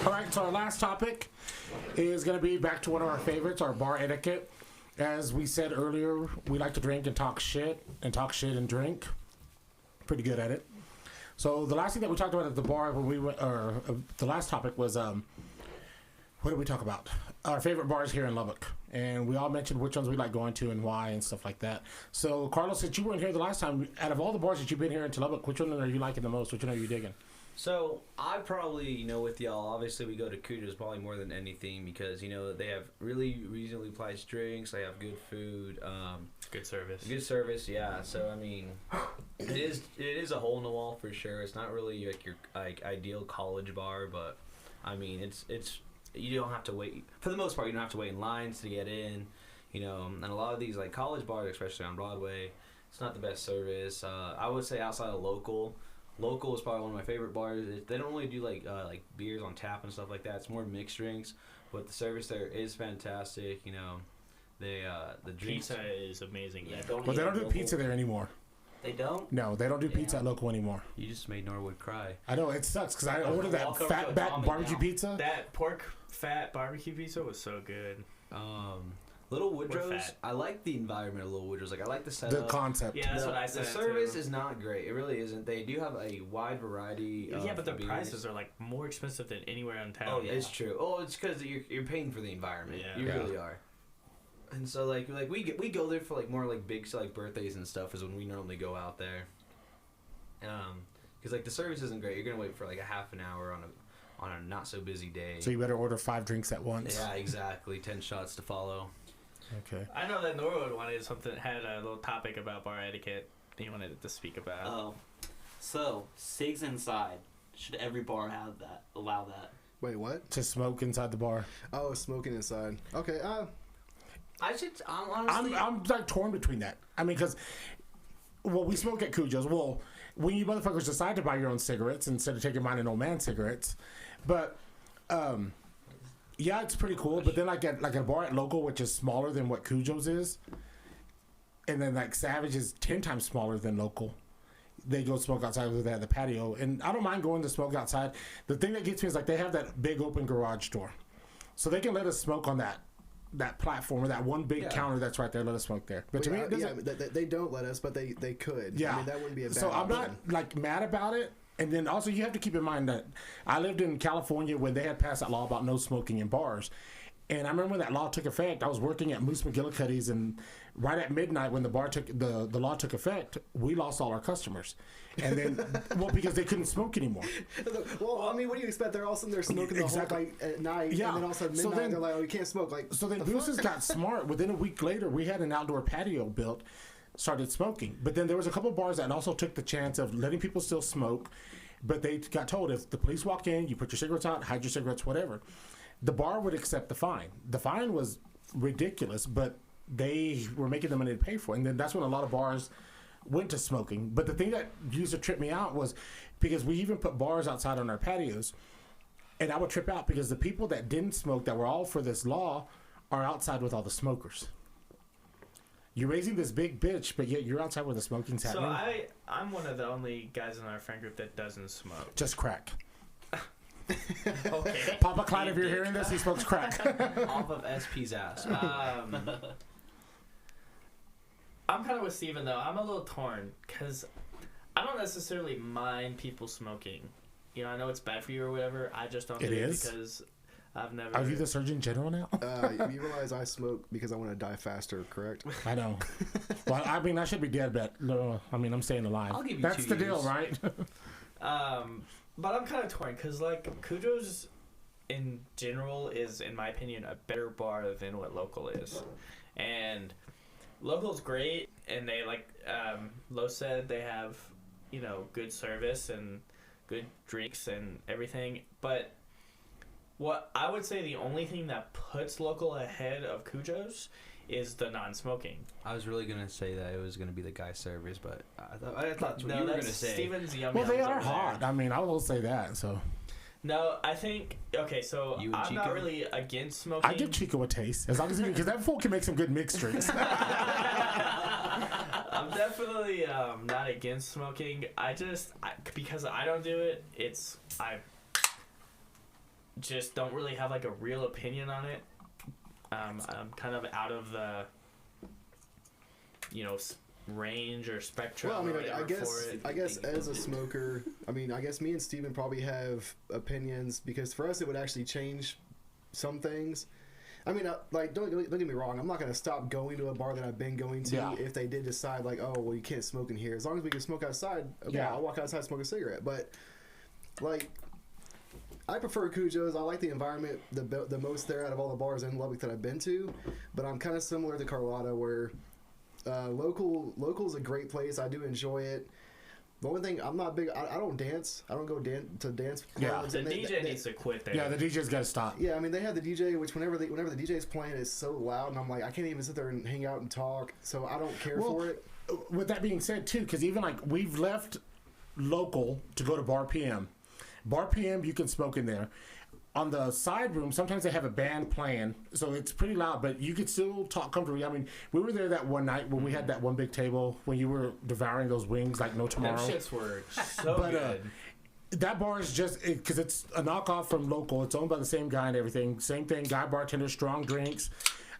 All right, so our last topic is going to be back to one of our favorites, our bar etiquette. As we said earlier, we like to drink and talk shit and drink. Pretty good at it. So the last thing that we talked about at the bar when we went, or the last topic was, what did we talk about? Our favorite bars here in Lubbock. And we all mentioned which ones we like going to and why and stuff like that. So, Carlos, since you weren't here the last time, out of all the bars that you've been here in Lubbock, which one are you liking the most? Which one are you digging? So I probably, with y'all, obviously we go to Cuda's probably more than anything because, they have really reasonably priced drinks. They have good food. Good service. Good service, yeah. So, I mean, it is a hole in the wall for sure. It's not really your ideal college bar, but, I mean, it's you don't have to wait. For the most part, you don't have to wait in lines to get in, and a lot of these, college bars, especially on Broadway, it's not the best service. I would say outside of Local is probably one of my favorite bars. They don't really do, like beers on tap and stuff like that. It's more mixed drinks, but the service there is fantastic, They, the drinks... Pizza is amazing. Yeah, there. But they don't do pizza there anymore. They don't? No, they don't do pizza at Local anymore. You just made Norwood cry. I know, it sucks because I ordered that Walk over fat to back Tommy barbecue now. pizza. That pork fat barbecue pizza was so good. Little We're Woodrow's, fat. I like the environment of Little Woodrow's. I like the The setup. concept. Yeah, that's the, what I the said. service too. is not great. It really isn't. They do have a wide variety of Yeah, but the beers. prices are more expensive than anywhere in town. Oh, yeah. It's true. Oh, it's because you're paying for the environment. Yeah. You Yeah. really are. And so we go there for more big birthdays and stuff is when we normally go out there. Because the service isn't great. You're gonna wait for a half an hour on a not so busy day. So you better order 5 drinks at once. Yeah, exactly. 10 shots to follow. Okay. I know that Norwood had a little topic about bar etiquette he wanted to speak about. Oh, so cigs inside. Should every bar have that? Allow that? Wait, what? To smoke inside the bar. Oh, smoking inside. Okay. I'm honestly. I'm like torn between that. I mean, because we smoke at Cujo's. Well, when you motherfuckers decide to buy your own cigarettes instead of taking mine and old man cigarettes, but yeah, it's pretty cool. But then like at a bar at Local, which is smaller than what Cujo's is, and then like Savage is 10 times smaller than Local. They go smoke outside because they have the patio, and I don't mind going to smoke outside. The thing that gets me is like they have that big open garage door, so they can let us smoke on that platform or that one big counter that's right there. Let us smoke there. But to me, it doesn't. They don't let us, but they could. Yeah, I mean, that wouldn't be a bad So I'm option. not like mad about it. And then also you have to keep in mind that I lived in California when they had passed that law about no smoking in bars. And I remember when that law took effect, I was working at Moose McGillicuddy's, and right at midnight when the law took effect, we lost all our customers. And then, well, because they couldn't smoke anymore. Well, I mean, what do you expect? They're all sitting there smoking Exactly. the whole night at night, Yeah. and then all of a sudden So midnight, then- they're like, "Oh, you can't smoke." Like, So then the Boosters fuck? got smart. Within a week later, we had an outdoor patio built, started smoking. But then there was a couple bars that also took the chance of letting people still smoke. But they got told if the police walk in, you put your cigarettes out, hide your cigarettes, whatever. The bar would accept the fine. The fine was ridiculous, but they were making the money to pay for it. And then that's when a lot of bars went to smoking. But the thing that used to trip me out was because we even put bars outside on our patios, and I would trip out because the people that didn't smoke, that were all for this law, are outside with all the smokers. You're raising this big bitch, but yet you're outside where the smoking's So happening. I'm one of the only guys in our friend group that doesn't smoke. Just crack. Okay. Papa Clyde, if you're hearing this, he smokes crack. Off of SP's ass. I'm kind of with Steven, though. I'm a little torn because I don't necessarily mind people smoking. You know, I know it's bad for you or whatever. I just don't It do is? it because I've never... Are you the Surgeon General now? You realize I smoke because I want to die faster, correct? I know. Well, I mean, I should be dead, but no, I mean, I'm staying alive. I'll give you That's 2 the deal, years. right? But I'm kind of torn because, like, Cujo's in general is, in my opinion, a better bar than what Local is. And Local's great, and they, like Lo said, they have, you know, good service and good drinks and everything. But what I would say the only thing that puts Local ahead of Cujo's is the non-smoking. I was really gonna say that it was gonna be the guy servers, but I thought that's what No, you were that's gonna say. Steven's yum Well, they yums are over there. hot. I mean, I will say that. So No, I think okay. So You and I'm not Chico? really against smoking. I give Chico a taste, as long as because that fool can make some good mixed drinks. I'm definitely not against smoking. Because I don't do it. I just don't really have like a real opinion on it. I'm kind of out of the range or spectrum. Well, I mean, or I whatever for it. guess as a smoker, I mean, I guess me and Steven probably have opinions because for us it would actually change some things. I mean, like, don't get me wrong. I'm not going to stop going to a bar that I've been going to Yeah. if they did decide, like, oh, well, you can't smoke in here. As long as we can smoke outside, okay, Yeah. I'll walk outside and smoke a cigarette. But, like, I prefer Cujo's. I like the environment the most there out of all the bars in Lubbock that I've been to. But I'm kind of similar to Carlotta where Local's a great place. I do enjoy it. The only thing, I'm not big. I don't dance. I don't go to dance Yeah. clubs. The and DJ needs to quit there. Yeah, the DJ's got to stop. Yeah, I mean they have the DJ, which whenever the DJ's playing, it's so loud, and I'm like, I can't even sit there and hang out and talk. So I don't care Well, for it. With that being said, too, because even like we've left Local to go to Bar PM. Bar PM, you can smoke in there. On the side room, sometimes they have a band playing, so it's pretty loud, but you could still talk comfortably. I mean, we were there that one night when we had that one big table when you were devouring those wings like no Them tomorrow. shits were so But, good. That bar is just because it's a knockoff from Local. It's owned by the same guy and everything. Same thing, guy bartender, strong drinks.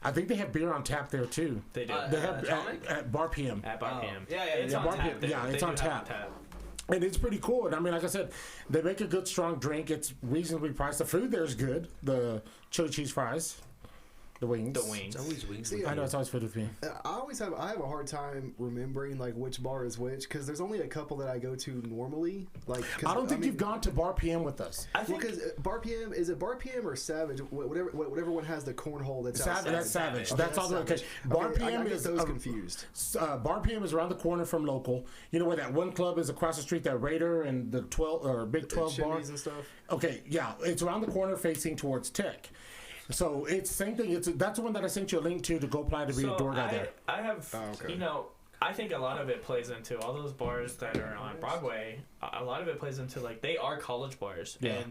I think they have beer on tap there too. They do. They have Atomic? at Bar PM. At Bar Oh. PM. Yeah, It's yeah, on Bar tap. PM. Yeah, They it's do on have tap. And it's pretty cool. And I mean, like I said, they make a good, strong drink. It's reasonably priced. The food there is good. The chili cheese fries. The wings. The wings. It's always wings. See, I know it's always food with me. I have a hard time remembering like which bar is which because there's only a couple that I go to normally. Like, I don't think you've gone to Bar PM with us. I think because Bar PM, is it Bar PM or Savage? Whatever one has the cornhole that's outside. That's Savage. Okay, That's all the way. Savage. Okay. Bar Okay, PM I get is those confused. Bar PM is around the corner from Local. You know where that one club is across the street, that Raider and the 12 or Big 12 bar Chimneys and stuff. Okay, yeah, it's around the corner facing towards Tech. So it's same thing. That's the one that I sent you a link to go apply to be a door guy there. I have, okay. you know, I think a lot of it plays into all those bars that are on Broadway. A lot of it plays into like they are college bars, Yeah.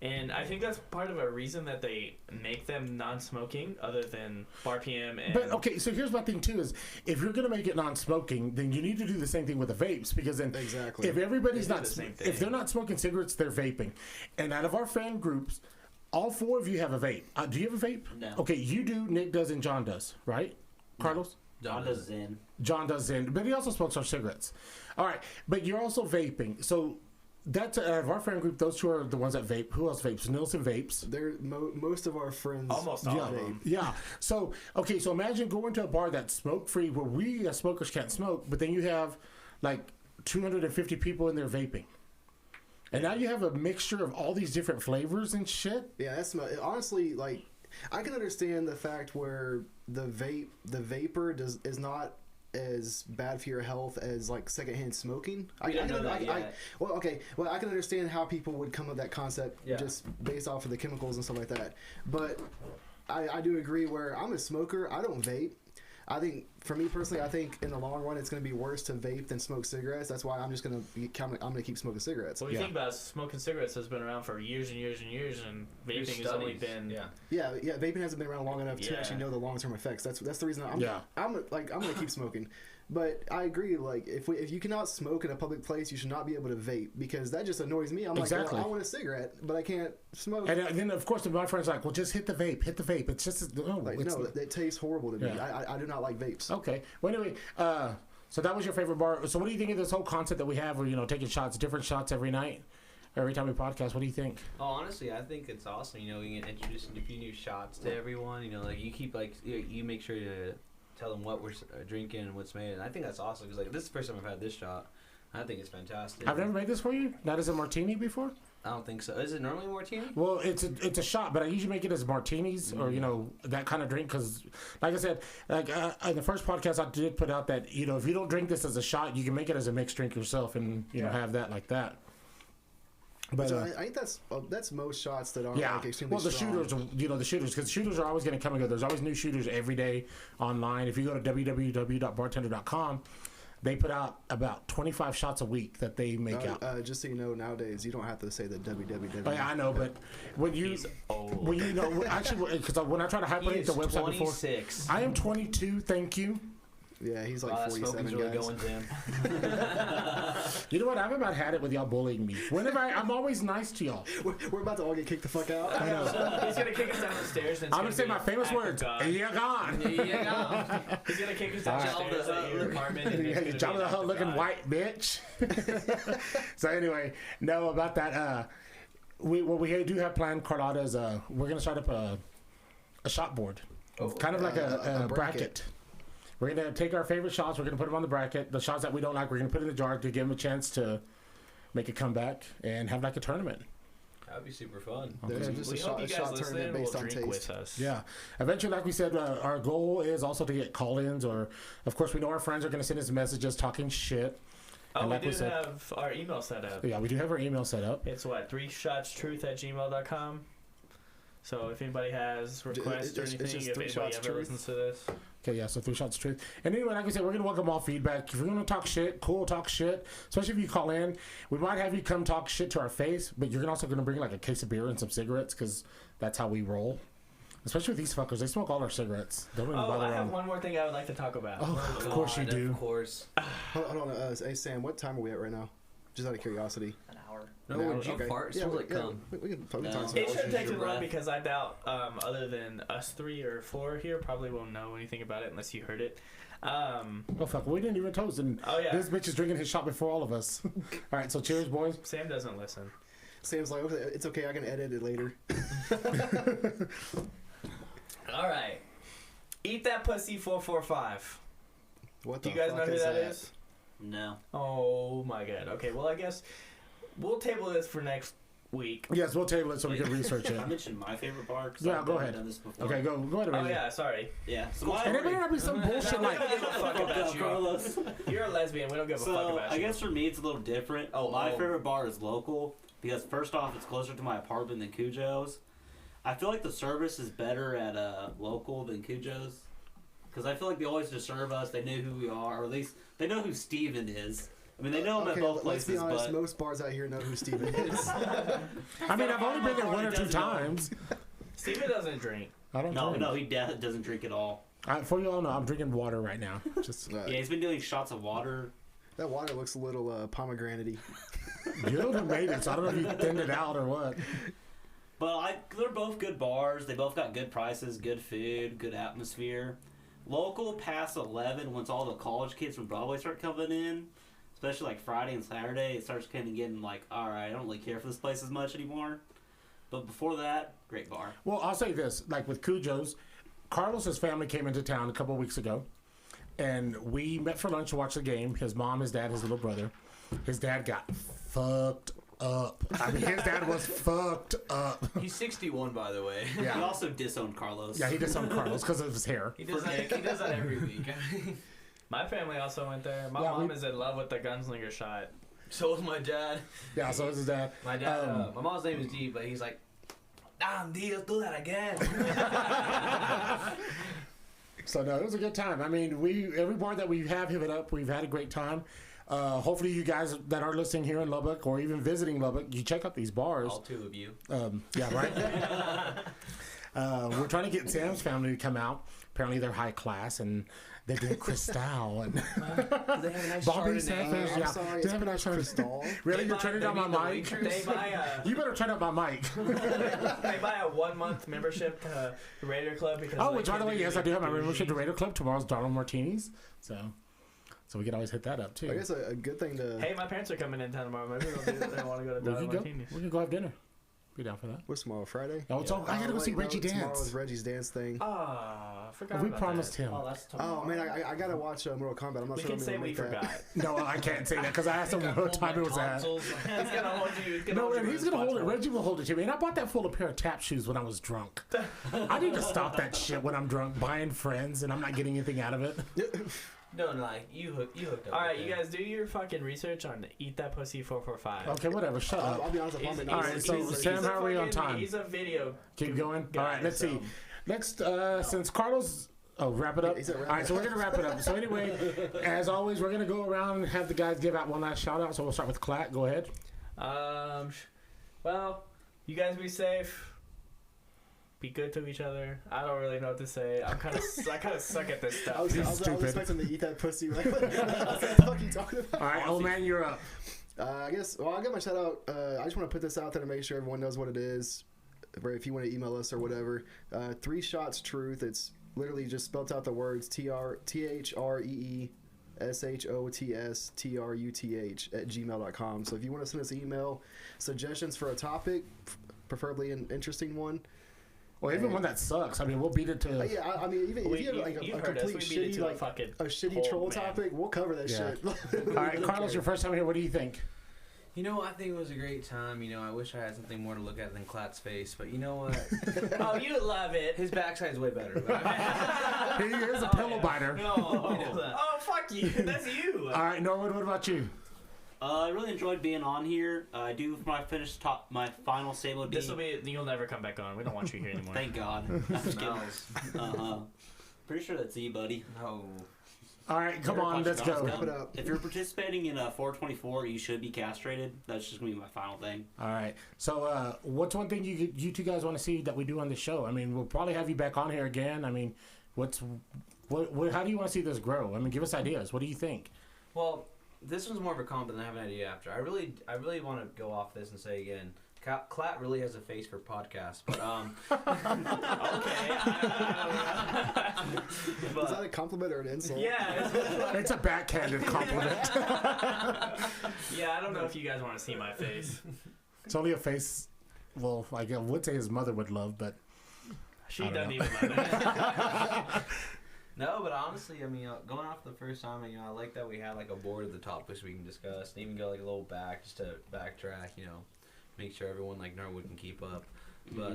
and I think that's part of a reason that they make them non-smoking, other than Bar PM. And But okay, so here's my thing too: is if you're gonna make it non-smoking, then you need to do the same thing with the vapes, because then Exactly. if everybody's They do not, the same if they're thing. not smoking cigarettes, they're vaping. And out of our fan groups, all 4 of you have a vape. Do you have a vape? No. Okay, you do. Nick does, and John does, right? Carlos. John does Zen. John does in, but he also smokes our cigarettes. All right, but you're also vaping. So that's out of our friend group. Those 2 are the ones that vape. Who else vapes? Nielsen vapes. They're most of our friends. Almost all Yeah, of them. yeah. So okay, so imagine going to a bar that's smoke free, where we as smokers can't smoke, but then you have like 250 people in there vaping, and now you have a mixture of all these different flavors and shit. Yeah, that's honestly like I can understand the fact where the vapor is not as bad for your health as like secondhand smoking. We don't know that yet. Well, I can understand how people would come up with that concept Yeah. just based off of the chemicals and stuff like that. But I do agree where I'm a smoker. I don't vape. I think, for me personally, I think in the long run it's going to be worse to vape than smoke cigarettes. That's why I'm just going to keep smoking cigarettes. What you Yeah. think about smoking cigarettes has been around for years and years and years, and There's vaping has only studies. been Yeah, vaping hasn't been around long enough to Yeah. actually know the long-term effects. That's the reason I'm Yeah. I'm gonna keep smoking. But I agree. Like if you cannot smoke in a public place, you should not be able to vape, because that just annoys me. I'm Exactly. like, well, I want a cigarette, but I can't smoke. And then of course my friend's like, well, just hit the vape. It's just Like, it's, no, it tastes horrible to me. Yeah. I do not like vapes. Okay. Well, anyway, so that was your favorite bar. So what do you think of this whole concept that we have, where taking shots, different shots every night, every time we podcast? What do you think? Oh, honestly, I think it's awesome. You can introduce a few new shots to everyone. Like you keep you make sure to tell them what we're drinking and what's made. And I think that's awesome because this is the first time I've had this shot. I think it's fantastic. I've never made this for you. Not as a martini before. I don't think so. Is it normally martini? Well, it's a shot, but I usually make it as martinis or that kind of drink, because, like I said, in the first podcast I did put out that if you don't drink this as a shot, you can make it as a mixed drink yourself and have that like that. But So I think that's most shots that are like extremely well, the strong. shooters, because shooters are always going to come and go. There's always new shooters every day online. If you go to www.bartender.com, they put out about 25 shots a week that they make out. Just so you know, nowadays you don't have to say the www. Oh, yeah, I know, but when you He's old. actually, because when I try to hyperlink the website before, 26. I am 22. Thank you. Yeah, he's like Wow, that 47 smoking's really guys. going, Jim. You know what? I've about had it with y'all bullying me. Whenever I'm always nice to y'all. We're about to all get kicked the fuck out. I know. He's gonna kick us down the stairs. And I'm gonna say my famous words. You're gone. He's gonna kick us down the stairs at your apartment. And it's Job of gonna the be Hutt looking God. white bitch. So anyway, no, about that. What we do have planned, Carlotta, is we're gonna start up a shot board, kind of like a bracket. We're gonna take our favorite shots. We're gonna put them on the bracket. The shots that we don't like, we're gonna put in the jar to give them a chance to make a comeback and have like a tournament. That would be super fun. There's just We a hope you shot guys listen tournament and will based on drink with taste. us. Yeah. Eventually, like we said, our goal is also to get call-ins, or, of course, we know our friends are going to send us messages talking shit. Oh, And we like we do said- have our email set up. Yeah, we do have our email set up. It's 3shotstruth@gmail.com. So if anybody has requests or it's anything, just if 3 anybody shots ever truth. listens to this, Okay, yeah, so 3 shots of truth. And anyway, like we said, we're going to welcome all feedback. If you're going to talk shit, cool, talk shit. Especially if you call in. We might have you come talk shit to our face, but you're also going to bring like a case of beer and some cigarettes, because that's how we roll. Especially with these fuckers. They smoke all our cigarettes. Don't even oh, bother I have around. one more thing I would like to talk about. Oh, of course you God, do. Of course. Hold on, hey Sam, what time are we at right now? Just out of curiosity. An hour. No, An hour? would you Okay. fart? It Yeah, smells like cum. we can talk No. some It more. shouldn't take your too long breath. because I doubt, other than us 3 or 4 here, probably won't know anything about it unless you heard it. Oh, fuck. We didn't even toast. And Oh, yeah. this bitch is drinking his shot before all of us. All right, so cheers, boys. Sam doesn't listen. Sam's like, okay, it's okay, I can edit it later. All right. Eat That Pussy 445. What Do the you guys fuck know who is that is? No. Oh my god. Okay, well I guess we'll table this for next week. Yes, we'll table it so we can research it. I mentioned my favorite bar. 'Cause Yeah, I've go never ahead. Done this before. Okay, go ahead. Oh Razor. yeah, sorry. Yeah. So And it better not be some bullshit We like. don't give a fuck about you. Carlos. You're a lesbian. We don't give a fuck So about I you. guess for me it's a little different. My favorite bar is local because first off it's closer to my apartment than Cujo's. I feel like the service is better at local than Cujo's because I feel like they always just serve us. They know who we are, or at least they know who Steven is. I mean, they know him at both let's places. be honest. But Most bars out here know who Steven is. I mean, I've only been there one or two times. Steven doesn't drink. I don't no, drink. no, he doesn't drink at all. For you all know, I'm drinking water right now. Just Yeah, he's been doing shots of water. That water looks a little pomegranate-y. you're the made it, so I don't know if you thinned it out or what. But they're both good bars. They both got good prices, good food, good atmosphere. Local past 11, once all the college kids from Broadway start coming in, especially like Friday and Saturday, it starts kind of getting like, all right, I don't really care for this place as much anymore. But before that, great bar. Well, I'll say this: like with Cujo's, Carlos's family came into town a couple of weeks ago, and we met for lunch to watch the game. His mom, his dad, his little brother. His dad got fucked up. I mean, his dad was fucked up. He's 61, by the way. Yeah. He also disowned Carlos. Yeah, he did some Carlos because of his hair. He does that every week. My family also went there. My Yeah, mom is in love with the gunslinger shot. So was my dad. Yeah, so is his dad. My dad, my mom's name is D, but he's like, damn, D, let's do that again. So no, it was a good time. I mean, every bar that we have hit it up, we've had a great time. Hopefully, you guys that are listening here in Lubbock or even visiting Lubbock, you check out these bars. All two of you. Yeah, right. We're trying to get Sam's family to come out. Apparently, they're high class and they drink Cristal and They have a nice Bobby Chardonnay. Sappers. I'm Yeah, sorry, they have a nice Chardonnay. Cristal. Really, you're turning down my mic. They buy You better turn up my mic. they buy a 1 month membership to Raider Club because. Oh, like, which by the way, yes, I do have my bougie. membership to Raider Club. Tomorrow's Donald Martinis, so we could always hit that up too. I guess a good thing to. Hey, my parents are coming in town tomorrow. Maybe they want to go to we Donald could go. Martinis. We could go have dinner. Be down for that. What's tomorrow? Friday? Oh, I gotta go see Reggie Tomorrow's dance. Reggie's dance thing. Ah, I forgot. We about promised that. him. Oh, that's tomorrow. Oh man, I gotta watch Mortal Kombat. I'm not We sure can I'm say gonna we make that. forgot. No, I can't say that because I asked him what time it was at. He's gonna hold you. He's gonna No, hold and you he's gonna hold it. responsible. Reggie will hold it to me. And I bought that full of pair of tap shoes when I was drunk. I need to stop that shit when I'm drunk, buying friends, and I'm not getting anything out of it. Don't lie. You hooked up. All right, with you that. guys do your fucking research on Eat That Pussy 445. Okay, whatever. Shut I'll up. be honest, I'm He's- probably All not. right, he's- so he's- Sam, he's a how are we on fucking- time? He's a video. Keep going. guy, All right, let's so- see. Next, since Carlos. Oh, wrap it up. He said wrap All right, it so we're gonna wrap it up. So anyway, as always, we're gonna go around and have the guys give out one last shout out. So we'll start with Clat. Go ahead. Well, you guys be safe. Be good to each other. I don't really know what to say. I kind of suck at this I was stuff. Stupid. expecting to eat that pussy. Like, what the fuck are you talking about? All right, old man, you're up. I guess. Well, I'll get my shout out. I just want to put this out there to make sure everyone knows what it is. Right, if you want to email us or whatever, 3 Shots Truth. It's literally just spelled out the words THREESHOTSTRUTH@gmail.com. So if you want to send us an email, suggestions for a topic, preferably an interesting one. Well, even one that sucks. I mean, we'll beat it to. Yeah, I mean, even if you have like you a heard us. complete We beat it shitty, to like a shitty troll topic, we'll cover that Yeah. shit. All right, Carlos, your first time here. What do you think? You know, I think it was a great time. You know, I wish I had something more to look at than Clat's face, but you know what? Oh, you love it. His backside's way better. He is a pillow biter. No. Oh, fuck you. That's you. All right, Norwood, what about you? I really enjoyed being on here. I do when I finish my final say would be. This will be. You'll never come back on. We don't want you here anymore. Thank God. I'm just kidding. Smells. Pretty sure that's you, buddy. No. All right, come on, let's go. Wrap it up. If you're participating in 424, you should be castrated. That's just gonna be my final thing. All right. So, what's one thing you two guys want to see that we do on the show? I mean, we'll probably have you back on here again. I mean, what how do you want to see this grow? I mean, give us ideas. What do you think? Well, this one's more of a comment than I have an idea after. I really want to go off this and say again, Clat really has a face for podcasts, but Is that a compliment or an insult? Yeah. It's a backhanded compliment. Yeah, I don't know if you guys want to see my face. It's only a face. Well, I would say his mother would love, but She I don't doesn't know. even know that. No, but honestly, I mean, going off the first time, I like that we had like a board of the topics we can discuss, and even go like a little back just to backtrack, make sure everyone like Norwood can keep up. But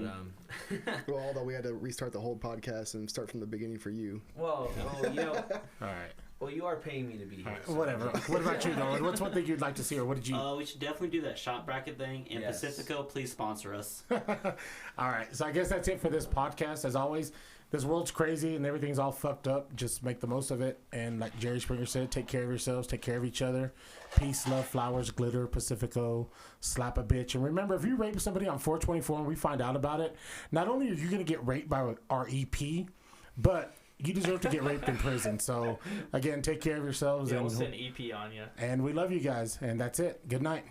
Well, although we had to restart the whole podcast and start from the beginning for you. well, All right. well, you are paying me to be here. All right. so- Whatever. What about you, Nolan? What's one thing you'd like to see, or what did you? We should definitely do that shot bracket thing. And Yes. Pacifico, please sponsor us. All right. So I guess that's it for this podcast. As always, this world's crazy and everything's all fucked up. Just make the most of it. And like Jerry Springer said, take care of yourselves, take care of each other. Peace, love, flowers, glitter, Pacifico, slap a bitch. And remember, if you rape somebody on 424 and we find out about it, not only are you going to get raped by our EP, but you deserve to get raped in prison. So again, take care of yourselves. Yeah, we'll and, send EP on you. and we love you guys. And that's it. Good night.